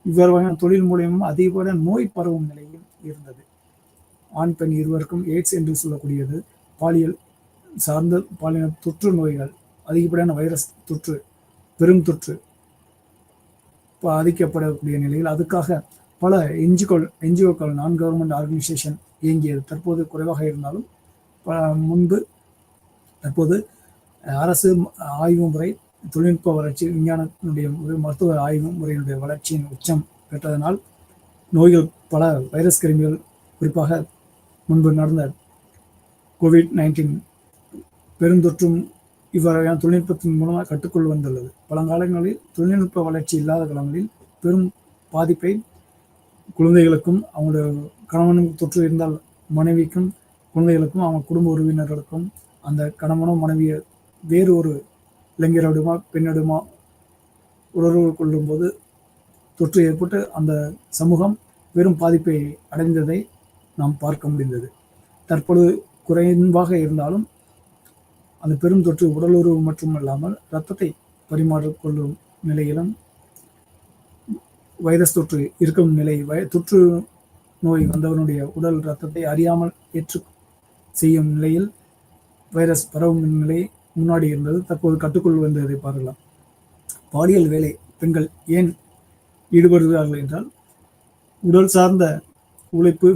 இவ்வாறு வகையான தொழில் மூலியமும் அதிகப்படியான நோய் பரவும் நிலையில் இருந்தது. ஆண் பெண் இருவருக்கும் எய்ட்ஸ் என்று சொல்லக்கூடியது பாலியல் சார்ந்த பாலின தொற்று நோய்கள், அதிகப்படியான வைரஸ் தொற்று, பெரும் தொற்று பாதிக்கப்படக்கூடிய நிலையில் அதுக்காக பல என்ஜிஓக்கள் நான் கவர்மெண்ட் ஆர்கனைசேஷன் இயங்கியது. தற்போது குறைவாக இருந்தாலும் தற்போது அரசு ஆய்வு முறை, தொழில்நுட்ப வளர்ச்சி, விஞ்ஞானத்தினுடைய மருத்துவ ஆய்வு முறையினுடைய வளர்ச்சியின் உச்சம் பெற்றதனால் நோய்கள் பல வைரஸ் கிருமிகள், குறிப்பாக முன்பு நடந்த COVID-19 பெருந்தொற்றும் இவ்வாறான தொழில்நுட்பத்தின் மூலமாக கட்டுக்குள் வந்துள்ளது. பழங்காலங்களில் தொழில்நுட்ப வளர்ச்சி இல்லாத காலங்களில் பெரும் பாதிப்பை குழந்தைகளுக்கும், அவங்களுடைய கணவனும் தொற்று இருந்தால் மனைவிக்கும், குழந்தைகளுக்கும், அவங்க குடும்ப உறவினர்களுக்கும், அந்த கணவனோ மனைவியை வேறு ஒரு இளைஞரிடமா பெண்ணிடமா உறவு கொள்ளும்போது தொற்று ஏற்பட்டு அந்த சமூகம் பெரும் பாதிப்பை அடைந்ததை நாம் பார்க்க முடிந்தது. தற்பொழுது குறைவாக இருந்தாலும் அந்த பெரும் தொற்று உடலுறவு மட்டுமல்லாமல் இரத்தத்தை பரிமாறிக்கொள்ளும் நிலையிலும் வைரஸ் தொற்று இருக்கும் நிலை, தொற்று நோய் வந்தவனுடைய உடல் இரத்தத்தை அறியாமல் ஏற்று செய்யும் நிலையில் வைரஸ் பரவும் நிலை முன்னாடி இருந்தது. தற்போது கட்டுக்குள் வந்ததை பார்க்கலாம். பாலியல் வேலை பெண்கள் ஏன் ஈடுபடுகிறார்கள் என்றால், உடல் சார்ந்த உழைப்பு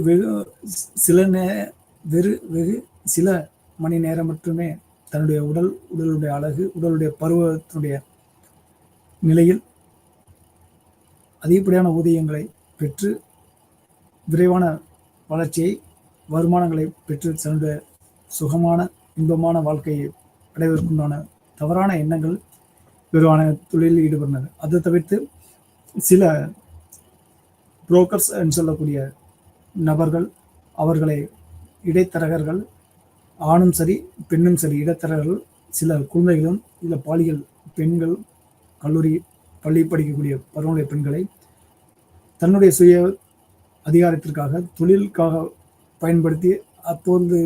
வெகு சில மணி நேரம் மட்டுமே தன்னுடைய உடலுடைய அழகு, உடலுடைய பருவத்தினுடைய நிலையில் அதிகப்படியான ஊதியங்களை பெற்று விரைவான வளர்ச்சியை, வருமானங்களை பெற்று தன்னுடைய சுகமான இன்பமான வாழ்க்கையை அடைவதற்குண்டான தவறான எண்ணங்கள் விரிவான தொழிலில் ஈடுபடுகிறது. அதை தவிர்த்து சில புரோக்கர்ஸ் என்று சொல்லக்கூடிய நபர்கள், அவர்களை இடைத்தரகர்கள், ஆணும் சரி பெண்ணும் சரி இடைத்தரகர்கள், சில குழந்தைகளும், சில பாலியல் பெண்கள், கல்லூரி பள்ளி படிக்கக்கூடிய பருவநிலை பெண்களை தன்னுடைய சுய அதிகாரத்திற்காக, தொழிலுக்காக பயன்படுத்தி அப்போது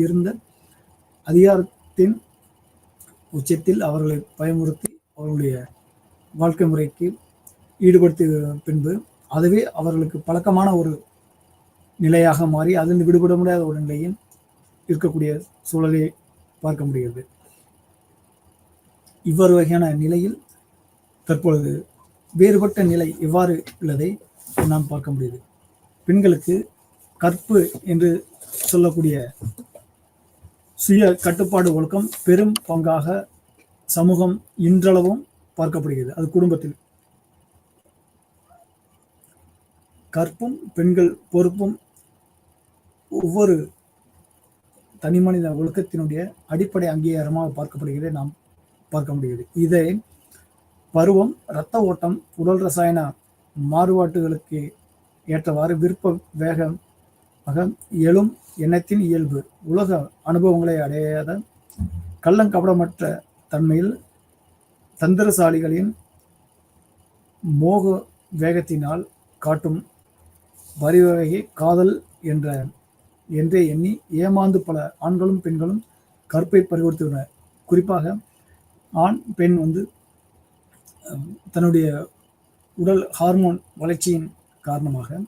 இருந்த அதிகாரத்தின் உச்சத்தில் அவர்களை பயமுறுத்தி அவர்களுடைய வாழ்க்கை முறைக்கு ஈடுபடுத்திய பின்பு அதுவே அவர்களுக்கு பழக்கமான ஒரு நிலையாக மாறி அதிலிருந்து விடுபட முடியாத ஒரு நிலையில் இருக்கக்கூடிய சூழலை பார்க்க முடிகிறது. இவ்வாறு வகையான நிலையில் தற்பொழுது வேறுபட்ட நிலை எவ்வாறு உள்ளதை நாம் பார்க்க முடியுது. பெண்களுக்கு கற்பு என்று சொல்லக்கூடிய சுய கட்டுப்பாடு ஒழுக்கம் பெரும் பங்காக சமூகம் இன்றளவும் பார்க்கப்படுகிறது. அது குடும்பத்தில் கற்பும் பெண்கள் பொறுப்பும் ஒவ்வொரு தனி மனித ஒழுக்கத்தினுடைய அடிப்படை அங்கீகாரமாக பார்க்கப்படுகிறது, நாம் பார்க்க முடிகிறது. இதை பருவம், இரத்த ஓட்டம், உடல் ரசாயன மாறுபாட்டுகளுக்கு ஏற்றவாறு விருப்ப வேகமாக எழும் எண்ணத்தின் இயல்பு, உலக அனுபவங்களை அடையாத கள்ளங்கபடமற்ற தன்மையில் தந்திரசாலிகளின் மோக வேகத்தினால் காட்டும் வரிவகையை காதல் என்றே எண்ணி ஏமாந்து பல ஆண்களும் பெண்களும் கற்பை பறிகொடுத்துள்ளனர். குறிப்பாக ஆண் பெண் தன்னுடைய உடல் ஹார்மோன் வளர்ச்சியின் காரணமாக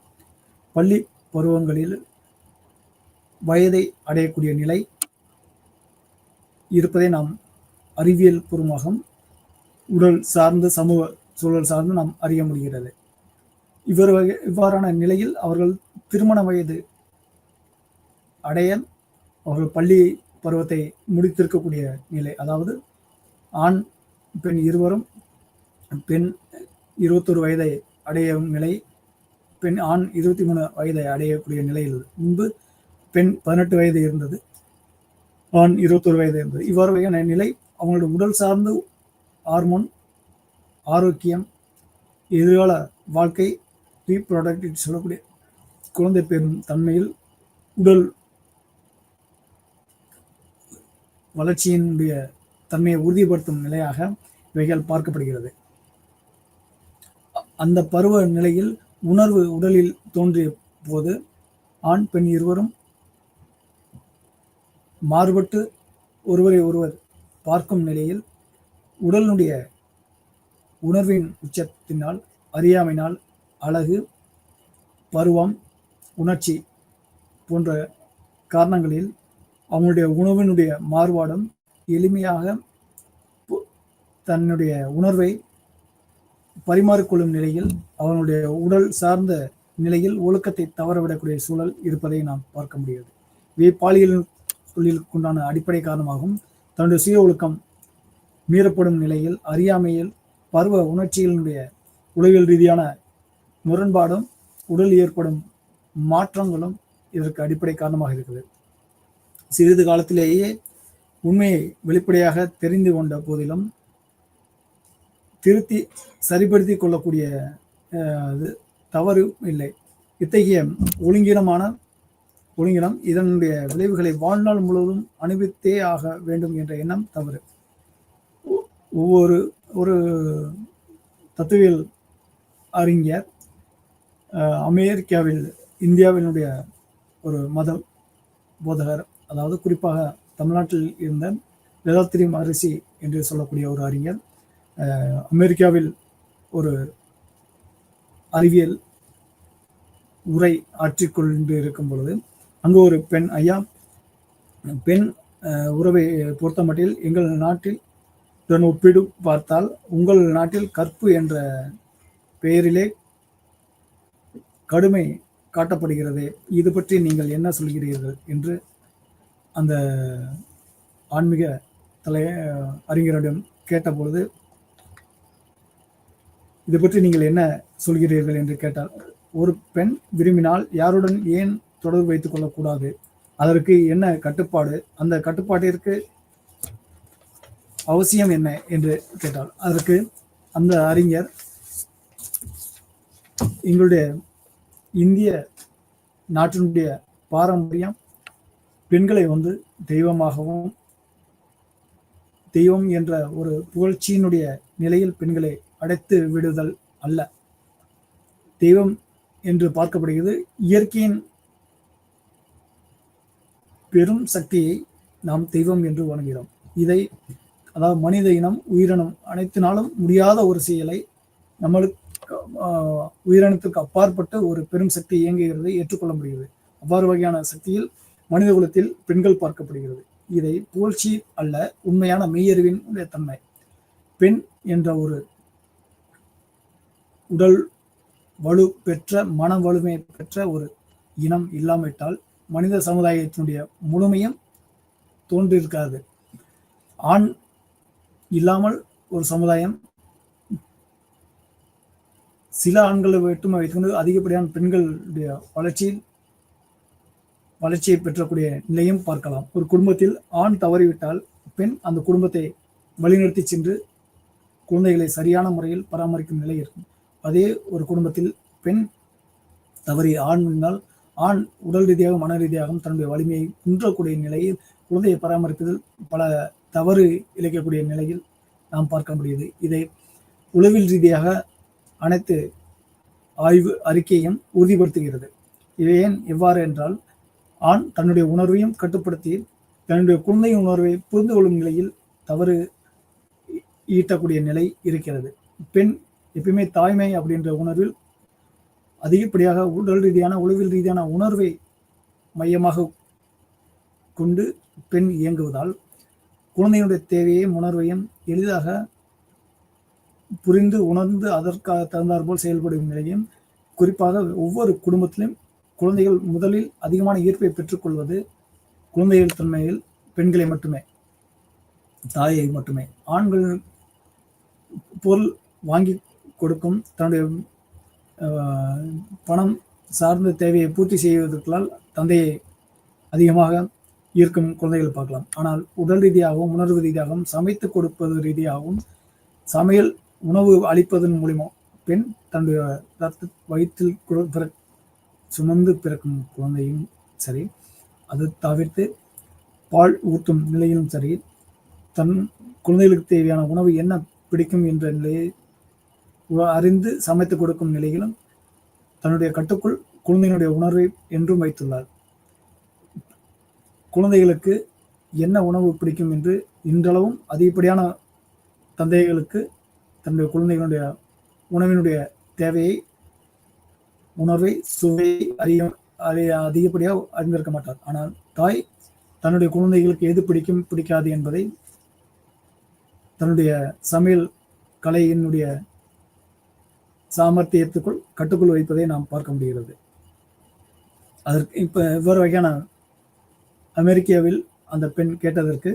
பள்ளி பருவங்களில் வயதை அடையக்கூடிய நிலை இருப்பதை நாம் அறிவியல் பூர்வமாக உடல் சார்ந்த சமூக சூழல் சார்ந்து நாம் அறிய முடிகிறது. இவ்வாறான நிலையில் அவர்கள் திருமண வயது அடைய அவர்கள் பள்ளி பருவத்தை முடித்திருக்கக்கூடிய நிலை, அதாவது ஆண் பெண் இருவரும், பெண் 21 வயதை அடையும் நிலை, ஆண் 23 வயதை அடையக்கூடிய நிலையில் முன்பு பெண் 18 வயது இருந்தது, ஆண் 21 வயது இருந்தது. இவ்வாறு வகையான நிலை அவங்களுடைய உடல் சார்ந்து ஹார்மோன், ஆரோக்கியம், எதிர்கால வாழ்க்கை, ரீப்ரொடக்டிவ் சொல்லக்கூடிய குழந்தை பெறும் தன்மையில் உடல் வளர்ச்சியினுடைய தன்மையை உறுதிப்படுத்தும் நிலையாக இவைகள் பார்க்கப்படுகிறது. அந்த பருவ நிலையில் உணர்வு உடலில் தோன்றிய போது ஆண் பெண் இருவரும் மாறுபட்டு ஒருவரை ஒருவர் பார்க்கும் நிலையில் உடலினுடைய உணர்வின் உச்சத்தினால், அறியாமையினால், அழகு, பருவம், உணர்ச்சி போன்ற காரணங்களில் அவனுடைய உணவினுடைய மாறுபாடும் எளிமையாக தன்னுடைய உணர்வை பரிமாறிக்கொள்ளும் நிலையில் அவனுடைய உடல் சார்ந்த நிலையில் ஒழுக்கத்தை தவறவிடக்கூடிய சூழல் இருப்பதை நாம் பார்க்க முடியாது. இவை பாலியல் தொழிலுக்குண்டான அடிப்படை காரணமாகும். தன்னுடைய சுய ஒழுக்கம் மீறப்படும் நிலையில் அறியாமையில் பருவ உணர்ச்சிகளினுடைய உளவியல் ரீதியான முரண்பாடும் உடல் ஏற்படும் மாற்றங்களும் இதற்கு அடிப்படை காரணமாக இருக்கிறது. சிறிது காலத்திலேயே உண்மையை வெளிப்படையாக தெரிந்து கொண்ட போதிலும் திருத்தி சரிப்படுத்தி கொள்ளக்கூடிய தவறு இல்லை. இத்தகைய ஒழுங்கினம் இதனுடைய விளைவுகளை வாழ்நாள் முழுவதும் அனுபவித்தே ஆக வேண்டும் என்ற எண்ணம் தவறு. ஒரு தத்துவியல் அறிஞர் அமெரிக்காவில் இந்தியாவினுடைய ஒரு மத போதகர், அதாவது குறிப்பாக தமிழ்நாட்டில் இருந்த வேதாத்திரி மகரிஷி என்று சொல்லக்கூடிய ஒரு அறிஞர் அமெரிக்காவில் ஒரு அறிவியல் உரை ஆற்றிக்கொண்டு இருக்கும் பொழுது அங்கு ஒரு பெண், ஐயா, பெண் உறவை பொறுத்த மட்டில் எங்கள் நாட்டில் ஒப்பீடு பார்த்தால் உங்கள் நாட்டில் கற்பு என்ற பெயரிலே கடுமை காட்டப்படுகிறது, இது பற்றி நீங்கள் என்ன சொல்கிறீர்கள் என்று அந்த ஆன்மீக அறிஞரிடம் கேட்டபொழுது, இது பற்றி நீங்கள் என்ன சொல்கிறீர்கள் என்று கேட்டார். ஒரு பெண் விரும்பினால் யாருடன் ஏன் தொடர்பு வைத்துக் கொள்ளக்கூடாது, அதற்கு என்ன கட்டுப்பாடு, அந்த கட்டுப்பாட்டிற்கு அவசியம் என்ன என்று கேட்டார். அதற்கு அந்த அறிஞர், எங்களுடைய இந்திய நாட்டினுடைய பாரம்பரியம் பெண்களை தெய்வமாகவும், தெய்வம் என்ற ஒரு புகழ்ச்சியினுடைய நிலையில் பெண்களை அடைத்து விடுதல் அல்ல. தெய்வம் என்று பார்க்கப்படுகிறது இயற்கையின் பெரும் சக்தியை நாம் தெய்வம் என்று வணங்குகிறோம். இதை அதாவது மனித இனம், உயிரினம் அனைத்தினாலும் முடியாத ஒரு செயலை நம்மளுக்கு உயிரினத்திற்கு அப்பாற்பட்ட ஒரு பெரும் சக்தி இயங்குகிறதை ஏற்றுக்கொள்ள முடிகிறது. அவ்வாறு வகையான சக்தியில் மனித குலத்தில் பெண்கள் பார்க்கப்படுகிறது. இதை புகழ்ச்சி அல்ல, உண்மையான மெய்யறிவின் தன்மை. பெண் என்ற ஒரு உடல் வலு பெற்ற, மன வலிமை பெற்ற ஒரு இனம் இல்லாவிட்டால் மனித சமுதாயத்தினுடைய முழுமையும் தோன்றியிருக்காது. ஆண் இல்லாமல் ஒரு சமுதாயம் சில ஆண்களை மட்டுமே வைத்துக்கொண்டு அதிகப்படியான பெண்களுடைய வளர்ச்சியை பெற்றக்கூடிய நிலையும் பார்க்கலாம். ஒரு குடும்பத்தில் ஆண் தவறிவிட்டால் பெண் அந்த குடும்பத்தை வழிநடத்தி சென்று குழந்தைகளை சரியான முறையில் பராமரிக்கும் நிலை இருக்கும். அதே ஒரு குடும்பத்தில் பெண் தவறி ஆண் இருந்தால் ஆண் உடல் ரீதியாகவும் மன ரீதியாகவும் தன்னுடைய வலிமையை குன்றக்கூடிய நிலையில் குழந்தையை பராமரிப்பதில் பல தவறு இழைக்கக்கூடிய நிலையில் நாம் பார்க்க முடியுது. இதை உளவியல் ரீதியாக அனைத்து ஆய்வு அறிக்கையும் உறுதிப்படுத்துகிறது. இது ஏன் எவ்வாறு என்றால், ஆண் தன்னுடைய உணர்வையும் கட்டுப்படுத்தி தன்னுடைய குழந்தையின் உணர்வை புரிந்து கொள்ளும் நிலையில் தவறு ஈட்டக்கூடிய நிலை இருக்கிறது. பெண் எப்பயுமே தாய்மை அப்படின்ற உணர்வில் அதிகப்படியாக உடல் ரீதியான உளவியல் ரீதியான உணர்வை மையமாக கொண்டு பெண் இயங்குவதால் குழந்தையினுடைய தேவையையும் உணர்வையும் எளிதாக புரிந்து உணர்ந்து அதற்காக தகுந்தாற்போல் செயல்படும் நிலையும், குறிப்பாக ஒவ்வொரு குடும்பத்திலும் குழந்தைகள் முதலில் அதிகமான ஈர்ப்பை பெற்றுக்கொள்வது குழந்தைகள் தன்மையில் பெண்களை மட்டுமே, தாயை மட்டுமே. ஆண்கள் பொருள் வாங்கி கொடுக்கும், தன்னுடைய பணம் சார்ந்த தேவையை பூர்த்தி செய்வதற்கால் தந்தையை அதிகமாக ஈர்க்கும் குழந்தைகள் பார்க்கலாம். ஆனால் உடல் ரீதியாகவும் உணர்வு ரீதியாகவும் சமைத்து கொடுப்பது ரீதியாகவும் சமையல் உணவு அளிப்பதன் மூலிமா பெண் தன்னுடைய வயிற்றில் சுமந்து பிறக்கும் குழந்தையும் சரி, அது தவிர்த்து பால் ஊட்டும் நிலையிலும் சரி, தன் குழந்தைகளுக்கு தேவையான உணவு என்ன பிடிக்கும் என்ற நிலையை அறிந்து சமைத்து கொடுக்கும் நிலையிலும் தன்னுடைய கட்டுக்குள் குழந்தையினுடைய உணர்வை என்றும் வைத்துள்ளார். குழந்தைகளுக்கு என்ன உணவு பிடிக்கும் என்று இன்றளவும் அதிகப்படியான தந்தைகளுக்கு தன்னுடைய குழந்தைகளுடைய உணவினுடைய தேவையை, உணர்வை, சுவை அதிகப்படியாக அறிந்திருக்க மாட்டார். ஆனால் தாய் தன்னுடைய குழந்தைகளுக்கு எது பிடிக்கும் பிடிக்காது என்பதை தன்னுடைய சமையல் கலையினுடைய சாமர்த்தியத்துக்குள் கட்டுக்குள் வைப்பதை நாம் பார்க்க முடிகிறது. அதற்கு இப்போ வெவ்வேறு வகையான அமெரிக்காவில் அந்த பெண் கேட்டதற்கு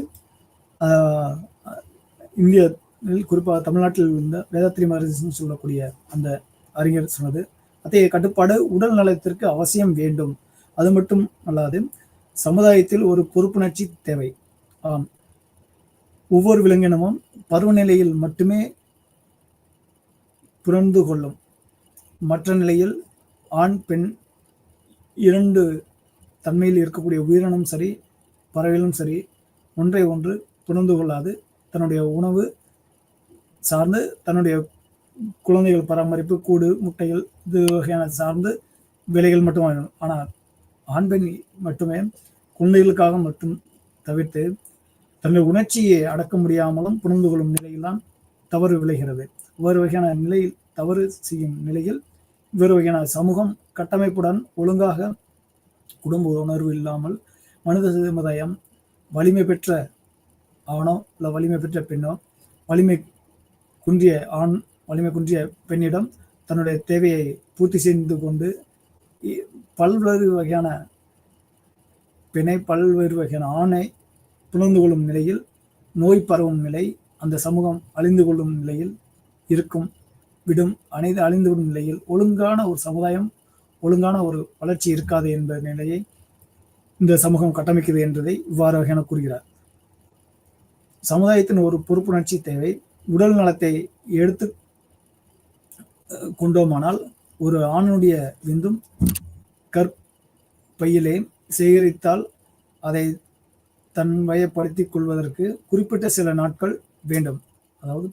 இந்தியாவில் குறிப்பாக தமிழ்நாட்டில் இருந்த வேதாத்ரி மகரிஷின்னு சொல்லக்கூடிய அந்த அறிஞர் சொன்னது, அத்தகைய கட்டுப்பாடு உடல் நலத்திற்கு அவசியம் வேண்டும். அது மட்டும் அல்லாது சமுதாயத்தில் ஒரு பொறுப்புணர்ச்சி தேவை. ஆம், ஒவ்வொரு விலங்கினமும் பருவநிலையில் மட்டுமே புரிந்து கொள்ளும். மற்ற நிலையில் ஆண் பெண் இரண்டு தன்மையில் இருக்கக்கூடிய உயிரினம் சரி, பறவைகளும் சரி, ஒன்றை ஒன்று புரிந்து கொள்ளாது. தன்னுடைய உணவு சார்ந்து தன்னுடைய குழந்தைகள் பராமரிப்பு, கூடு, முட்டைகள் இது வகையான சார்ந்து வேலைகள் மட்டும். ஆனால் ஆண் பெண் மட்டுமே குழந்தைகளுக்காக மட்டும் தவிர்த்து தன்னுடைய உணர்ச்சியை அடக்க முடியாமலும் புரிந்து கொள்ளும் நிலையில்தான் தவறு விளைகிறது. ஒவ்வொரு வகையான நிலையில் தவறு செய்யும் நிலையில் வேறு வகையான சமூகம் கட்டமைப்புடன் ஒழுங்காக குடும்ப உணர்வு இல்லாமல் மனித சமுதாயம் வலிமை பெற்ற ஆணோ இல்லை வலிமை பெற்ற பெண்ணோ, வலிமை குன்றிய ஆண் வலிமை குன்றிய பெண்ணிடம் தன்னுடைய தேவையை பூர்த்தி செய்து கொண்டு பல்வேறு வகையான பெண்ணை, பல்வேறு வகையான ஆணை புணர்ந்து கொள்ளும் நிலையில் நோய் பரவும் நிலை, அந்த சமூகம் அழிந்து கொள்ளும் நிலையில் இருக்கும் அழிந்து விடும் நிலையில் ஒழுங்கான ஒரு சமுதாயம், ஒழுங்கான ஒரு வளர்ச்சி இருக்காது என்ற நிலையை இந்த சமூகம் கட்டமைக்கிறது என்பதை இவ்வாறு வகையான கூறுகிறார். சமுதாயத்தின் ஒரு பொறுப்புணர்ச்சி தேவை. உடல் நலத்தை எடுத்து கொண்டோமானால் ஒரு ஆணுடைய விந்தும் கற்பையிலே சேகரித்தால் அதை தன்வயப்படுத்திக் கொள்வதற்கு குறிப்பிட்ட சில நாட்கள் வேண்டும். அதாவது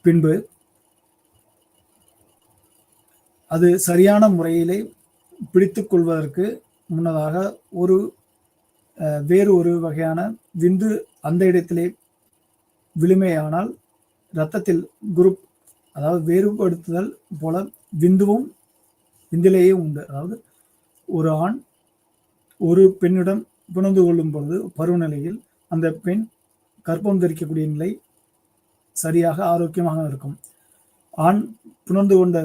பின்பு அது சரியான முறையிலே பிடித்துக் கொள்வதற்கு முன்னதாக வேறு ஒரு வகையான விந்து அந்த இடத்திலே விழுமையானால் இரத்தத்தில் குரூப், அதாவது வேறுபடுத்துதல் போல விந்திலேயே உண்டு. அதாவது ஒரு ஆண் ஒரு பெண்ணிடம் புணர்ந்து கொள்ளும் பொழுது பருவநிலையில் அந்த பெண் கர்ப்பம் தரிக்கக்கூடிய நிலை சரியாக ஆரோக்கியமாக இருக்கும். ஆண் புணர்ந்து கொண்ட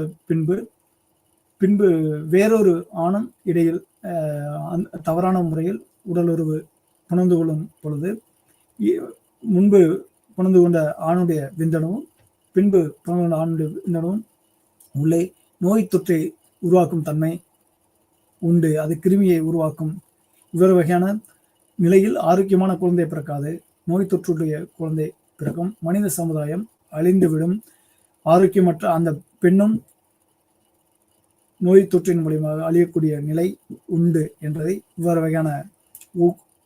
பின்பு வேறொரு ஆணும் இடையில் தவறான முறையில் உடலுறவு புணர்ந்து கொள்ளும் பொழுது முன்பு புணர்ந்து கொண்ட ஆணுடைய விந்தணுவும் பின்பு புணர்ந்து கொண்ட ஆணுடைய விந்தணுவும் உள்ளே நோய் தொற்றை உருவாக்கும் தன்மை உண்டு. அது கிருமியை உருவாக்கும். இவ்வேறு வகையான நிலையில் ஆரோக்கியமான குழந்தை பிறக்காது. நோய் தொற்றுடைய குழந்தை பிறக்கும். மனித சமுதாயம் அழிந்துவிடும். ஆரோக்கியமற்ற அந்த பெண்ணும் நோய் தொற்றின் மூலியமாக அழியக்கூடிய நிலை உண்டு என்பதை இவ்வாறு வகையான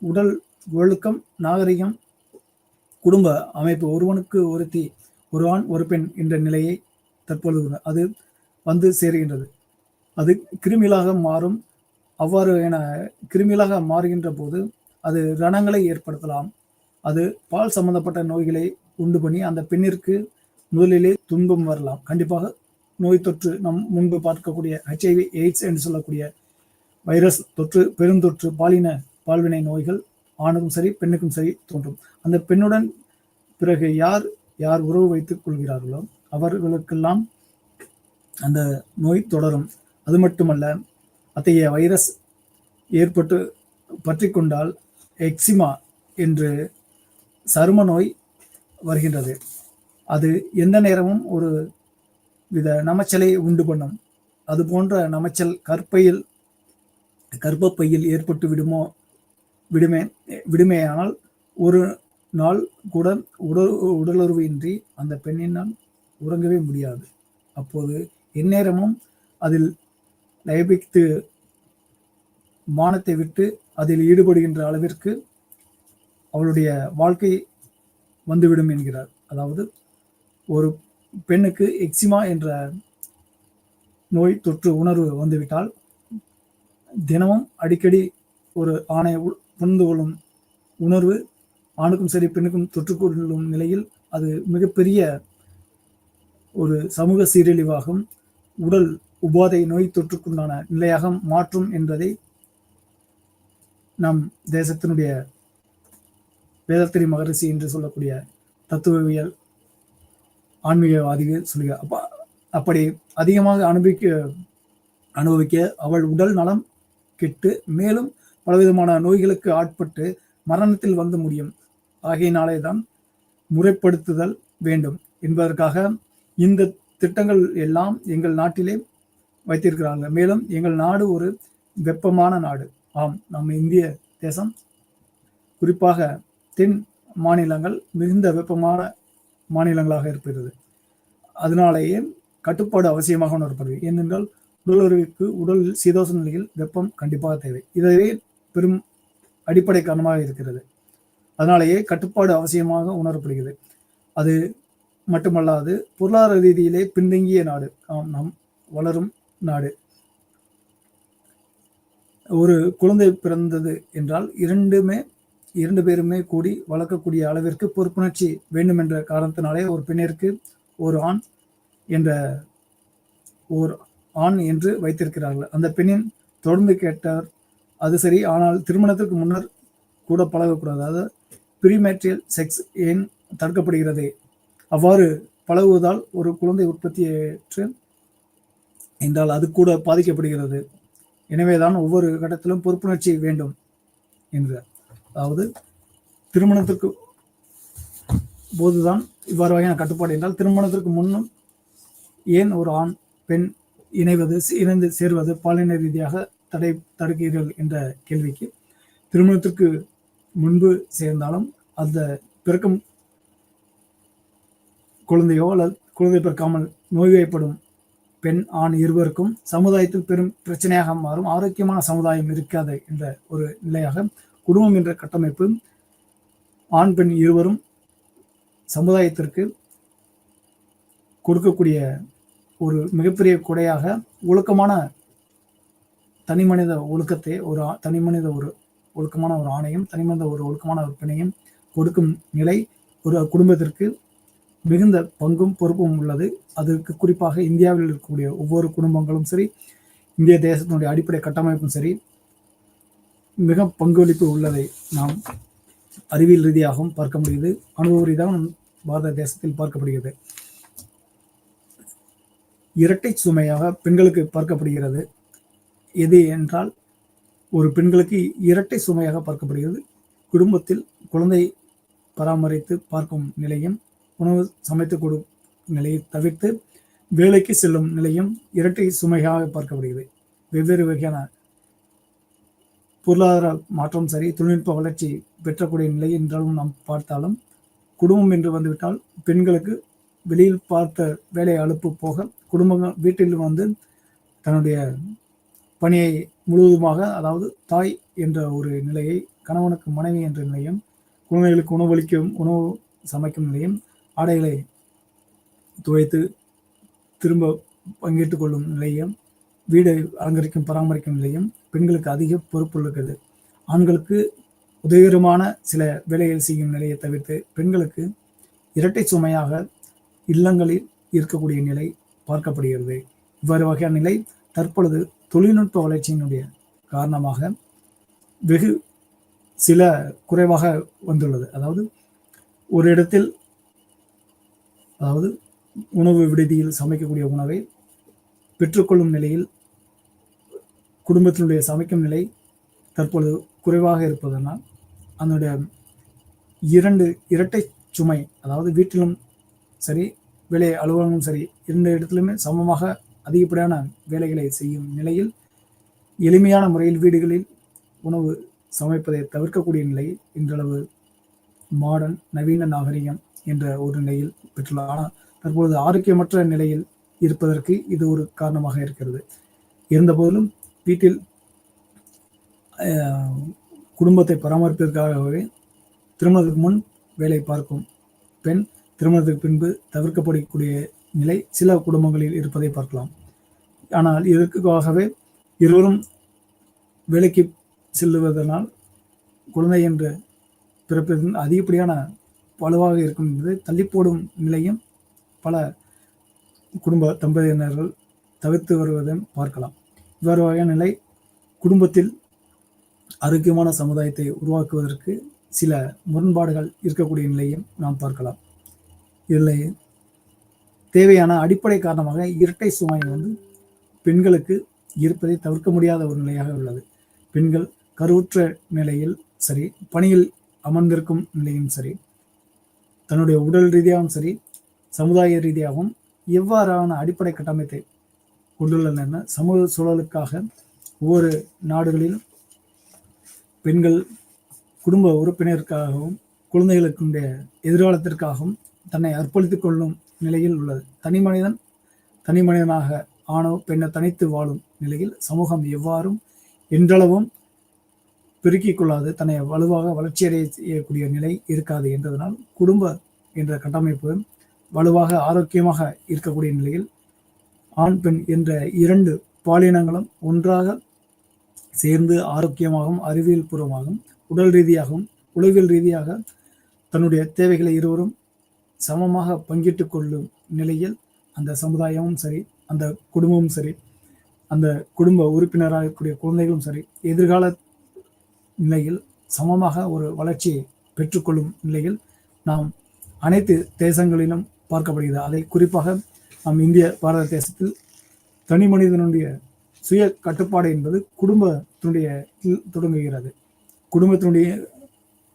உடல் ஒழுக்கம், நாகரிகம், குடும்ப அமைப்பு, ஒருவனுக்கு ஒருத்தி, ஒரு ஆண் ஒரு பெண் என்ற நிலையை தற்பொழுது அது வந்து சேருகின்றது. அது கிருமிகளாக மாறும். அவ்வாறு என கிருமிகளாக மாறுகின்ற போது அது ரணங்களை ஏற்படுத்தலாம். அது பால் சம்பந்தப்பட்ட நோய்களை உண்டு பண்ணி அந்த பெண்ணிற்கு முதலிலே துன்பம் வரலாம். கண்டிப்பாக நோய் தொற்று, நம் முன்பு பார்க்கக்கூடிய HIV எய்ட்ஸ் என்று சொல்லக்கூடிய வைரஸ் தொற்று, பெருந்தொற்று, பால்வினை நோய்கள் ஆணுக்கும் சரி பெண்ணுக்கும் சரி தோன்றும். அந்த பெண்ணுடன் பிறகு யார் உறவு வைத்துக் கொள்கிறார்களோ அவர்களுக்கெல்லாம் அந்த நோய் தொடரும். அது மட்டுமல்ல, அத்தகைய வைரஸ் ஏற்பட்டு பற்றி கொண்டால் எக்ஸிமா என்று சரும நோய் வருகின்றது. அது எந்த நேரமும் ஒரு வித நமைச்சலை உண்டு பண்ணும். அது போன்ற நமைச்சல் கர்ப்பப்பையில் ஏற்பட்டு விடுமேயானால் ஒரு நாள் கூட உடலுறவு இன்றி அந்த பெண்ணினால் உறங்கவே முடியாது. அப்போது எந்நேரமும் அதில் லயபித்து மானத்தை விட்டு அதில் ஈடுபடுகின்ற அளவிற்கு அவளுடைய வாழ்க்கை வந்துவிடும் என்கிறார். அதாவது ஒரு பெண்ணுக்கு எக்ஸிமா என்ற நோய் தொற்று உணர்வு வந்துவிட்டால் தினமும் அடிக்கடி ஒரு ஆணை புரிந்து கொள்ளும் உணர்வு ஆணுக்கும் சரி பெண்ணுக்கும் தொற்றுக்கொள்ளும் நிலையில் அது மிகப்பெரிய ஒரு சமூக சீரழிவாகும், உடல் உபாதை நோய் தொற்றுக்குண்டான நிலையாக மாற்றும் என்பதை நம் தேசத்தினுடைய வேதாத்திரி மகரிஷி என்று சொல்லக்கூடிய தத்துவவியல் ஆன்மீகவாதிகள் சொல்கிறார். அப்படி அதிகமாக அனுபவிக்க அவள் உடல் நலம் கெட்டு மேலும் பலவிதமான நோய்களுக்கு ஆட்பட்டு மரணத்தில் வந்து முடியும். ஆகையினாலே தான் முறைப்படுத்துதல் வேண்டும் என்பதற்காக இந்த திட்டங்கள் எல்லாம் எங்கள் நாட்டிலே வைத்திருக்கிறார்கள். மேலும் எங்கள் நாடு ஒரு வெப்பமான நாடு. ஆம், நம்ம இந்திய தேசம் குறிப்பாக தென் மாநிலங்கள் மிகுந்த வெப்பமான மாநிலங்களாக இருக்கிறது. அதனாலேயே கட்டுப்பாடு அவசியமாக உணரப்படுது. ஏனென்றால் உடலுறவுக்கு உடலில் சீதோஷ நிலையில் வெப்பம் கண்டிப்பாக தேவை. இதுவே பெரும் அடிப்படை காரணமாக இருக்கிறது. அதனாலேயே கட்டுப்பாடு அவசியமாக உணரப்படுகிறது. அது மட்டுமல்லாது பொருளாதார ரீதியிலே பின்தங்கிய நாடு, நம் வளரும் நாடு. ஒரு குழந்தை பிறந்தது என்றால் இரண்டு பேருமே கூடி வளர்க்கக்கூடிய அளவிற்கு பொறுப்புணர்ச்சி வேண்டும் என்ற காரணத்தினாலே ஒரு பெண்ணிற்கு ஒரு ஆண் என்று வைத்திருக்கிறார்கள். அந்த பெண்ணின் தொடர்ந்து கேட்டார் அது சரி, ஆனால் திருமணத்திற்கு முன்னர் கூட பழகக்கூடாது. அதாவது ப்ரீமேட்ரியல் செக்ஸ் ஏன் தடுக்கப்படுகிறது? அவ்வாறு பழகுவதால் ஒரு குழந்தை உற்பத்தியேற்று என்றால் அது கூட பாதிக்கப்படுகிறது. எனவேதான் ஒவ்வொரு கட்டத்திலும் பொறுப்புணர்ச்சி வேண்டும் என்கிறார். அதாவது திருமணத்திற்கு போதுதான் இவ்வாறு வகையான கட்டுப்பாடு என்றால் திருமணத்திற்கு முன்னும் ஏன் ஒரு ஆண் பெண் இணைந்து சேர்வது பாலின ரீதியாக தடுக்கிறீர்கள் என்ற கேள்விக்கு, திருமணத்திற்கு முன்பு சேர்ந்தாலும் அந்த பிறக்கும் குழந்தையோ அல்லது குழந்தை பிறக்காமல் நோய்வாய்ப்படும் பெண் ஆண் இருவருக்கும் சமுதாயத்தில் பெரும் பிரச்சனையாக மாறும், ஆரோக்கியமான சமுதாயம் இருக்காது என்ற ஒரு நிலையாக குடும்பம் என்ற கட்டமைப்பு ஆண் பெண் இருவரும் சமுதாயத்திற்கு கொடுக்கக்கூடிய ஒரு மிகப்பெரிய கொடையாக ஒழுக்கமான தனிமனித ஒழுக்கத்தை தனிமனித ஒரு ஒழுக்கமான ஒரு ஆணையும் தனிமனித ஒரு ஒழுக்கமான ஒரு பெண்ணையும் கொடுக்கும் நிலை ஒரு குடும்பத்திற்கு மிகுந்த பங்கும் பொறுப்பும் உள்ளது. அதற்கு குறிப்பாக இந்தியாவில் இருக்கக்கூடிய ஒவ்வொரு குடும்பங்களும் சரி, இந்திய தேசத்தினுடைய அடிப்படை கட்டமைப்பும் சரி, மிக பங்களிப்பு உள்ளதை நாம் அறிவியல் ரீதியாகவும் பார்க்க முடியுது, அனுபவ ரீதியாகவும் பாரத தேசத்தில் பார்க்கப்படுகிறது. இரட்டை சுமையாக பெண்களுக்கு பார்க்கப்படுகிறது. எது என்றால் ஒரு பெண்களுக்கு இரட்டை சுமையாக பார்க்கப்படுகிறது. குடும்பத்தில் குழந்தை பராமரித்து பார்க்கும் நிலையும் உணவு சமைத்து கொடுக்கும் நிலையை தவிர்த்து வேலைக்கு செல்லும் நிலையும் இரட்டை சுமையாக பார்க்கப்படுகிறது. வெவ்வேறு வகையான பொருளாதார மாற்றம் சரி, தொழில்நுட்ப வளர்ச்சி பெற்றக்கூடிய நிலை என்றாலும் நாம் பார்த்தாலும் குடும்பம் என்று வந்துவிட்டால் பெண்களுக்கு வெளியில் பார்த்த வேலை அலுப்பு போக குடும்பங்கள் வீட்டில் வந்து தன்னுடைய பணியை முழுவதுமாக, அதாவது தாய் என்ற ஒரு நிலையை, கணவனுக்கு மனைவி என்ற நிலையும், குழந்தைகளுக்கு உணவளிக்கும் உணவு சமைக்கும் நிலையும், ஆடைகளை துவைத்து திரும்ப பங்கிட்டுக் கொள்ளும் நிலையும், வீடை அலங்கரிக்கும் பராமரிக்கும் நிலையும் பெண்களுக்கு அதிக பொறுப்பு இருக்கிறது. ஆண்களுக்கு உதவிகரமான சில வேலைகள் செய்யும் நிலையை தவிர்த்து பெண்களுக்கு இரட்டை சுமையாக இல்லங்களில் இருக்கக்கூடிய நிலை பார்க்கப்படுகிறது. இவ்வாறு வகையான நிலை தற்பொழுது தொழில்நுட்ப வளர்ச்சியினுடைய காரணமாக வெகு சில குறைவாக வந்துள்ளது. அதாவது ஒரு இடத்தில், அதாவது உணவு விடுதியில் சமைக்கக்கூடிய உணவை பெற்றுக்கொள்ளும் நிலையில் குடும்பத்தினுடைய சமைக்கும் நிலை தற்பொழுது குறைவாக இருப்பதனால் அதனுடைய இரட்டை சுமை, அதாவது வீட்டிலும் சரி வேலை அலுவலகமும் சரி, இரண்டு இடத்திலுமே சமமாக அதிகப்படியான வேலைகளை செய்யும் நிலையில் எளிமையான முறையில் வீடுகளில் உணவு சமைப்பதை தவிர்க்கக்கூடிய நிலை இன்றளவு மாடர்ன் நவீன நாகரிகம் என்ற ஒரு நிலையில் பெற்றுள்ளது. ஆனால் தற்பொழுது ஆரோக்கியமற்ற நிலையில் இருப்பதற்கு இது ஒரு காரணமாக இருக்கிறது. இருந்தபோதிலும் வீட்டில் குடும்பத்தை பராமரிப்பதற்காகவே திருமணத்துக்கு முன் வேலை பார்க்கும் பெண் திருமணத்துக்கு பின்பு தவிர்க்கப்படக்கூடிய நிலை சில குடும்பங்களில் இருப்பதை பார்க்கலாம். ஆனால் இதற்காகவே இருவரும் வேலைக்கு செல்லுவதனால் குழந்தை என்ற பிறப்பின் அதிகப்படியான பழுவாக இருக்கும் என்பதை தள்ளி போடும் நிலையும் பல குடும்ப தம்பதியினர்கள் தவிர்த்து வருவதையும் பார்க்கலாம். இவ்வாறு வகையான நிலை குடும்பத்தில் ஆரோக்கியமான சமுதாயத்தை உருவாக்குவதற்கு சில முரண்பாடுகள் இருக்கக்கூடிய நிலையும் நாம் பார்க்கலாம். இதில் தேவையான அடிப்படை காரணமாக இரட்டை சுமை பெண்களுக்கு இருப்பதை தவிர்க்க முடியாத ஒரு நிலையாக உள்ளது. பெண்கள் கருவுற்ற நிலையில் சரி, பணியில் அமர்ந்திருக்கும் நிலையும் சரி, தன்னுடைய உடல் ரீதியாகவும் சரி, சமுதாய ரீதியாகவும் எவ்வாறான அடிப்படை கட்டமைப்பை கொண்டுள்ளன சமூக சூழலுக்காக ஒவ்வொரு நாடுகளிலும் பெண்கள் குடும்ப உறுப்பினருக்காகவும் குழந்தைகளுக்குடைய எதிர்காலத்திற்காகவும் தன்னை அர்ப்பணித்துக் கொள்ளும் நிலையில் உள்ளது. தனி மனிதனாக ஆணோ பெண்ணை தனித்து வாழும் நிலையில் சமூகம் எவ்வாறும் என்றளவும் பெருக்கிக் கொள்ளாது, தன்னை வலுவாக வளர்ச்சியடைய செய்யக்கூடிய நிலை இருக்காது என்றதனால் குடும்ப என்ற கட்டமைப்பு வலுவாக ஆரோக்கியமாக இருக்கக்கூடிய நிலையில் ஆண் பெண் என்ற இரண்டு பாலினங்களும் ஒன்றாக சேர்ந்து ஆரோக்கியமாகவும் அறிவியல் பூர்வமாகவும் உடல் ரீதியாகவும் உளவியல் ரீதியாக தன்னுடைய தேவைகளை இருவரும் சமமாக பங்கிட்டுக் கொள்ளும் நிலையில் அந்த சமுதாயமும் சரி, அந்த குடும்பமும் சரி, அந்த குடும்ப உறுப்பினராக இருக்கக்கூடிய குழந்தைகளும் சரி, எதிர்கால நிலையில் சமமாக ஒரு வளர்ச்சியை பெற்றுக்கொள்ளும் நிலையில் நாம் அனைத்து தேசங்களிலும் பார்க்கப்படுகிறது. அதை குறிப்பாக நம் இந்திய பாரத தேசத்தில் தனி மனிதனுடைய சுய கட்டுப்பாடு என்பது குடும்பத்தினுடைய தொடங்குகிறது. குடும்பத்தினுடைய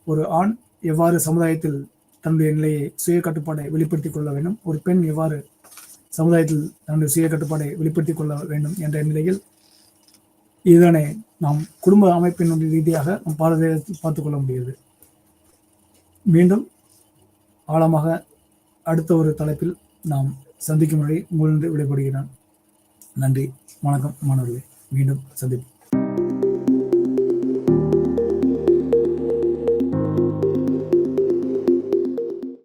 ஒரு ஆண் எவ்வாறு சமுதாயத்தில் தன்னுடைய நிலையை சுய கட்டுப்பாடை வெளிப்படுத்திக் கொள்ள வேண்டும், ஒரு பெண் எவ்வாறு சமுதாயத்தில் தன்னுடைய சுய கட்டுப்பாடை வெளிப்படுத்திக் கொள்ள வேண்டும் என்ற நிலையில் இதனை நாம் குடும்ப அமைப்பினுடைய ரீதியாக நம் பாரதத்தில் பார்த்துக் கொள்ள முடியுது. மீண்டும் ஆழமாக அடுத்த ஒரு தலைப்பில் நாம் சந்திக்கும் வரை உங்களிருந்து விடைபெறுகிறேன். நன்றி. வணக்கம் மாணவர்களே. மீண்டும் சந்திப்போம்.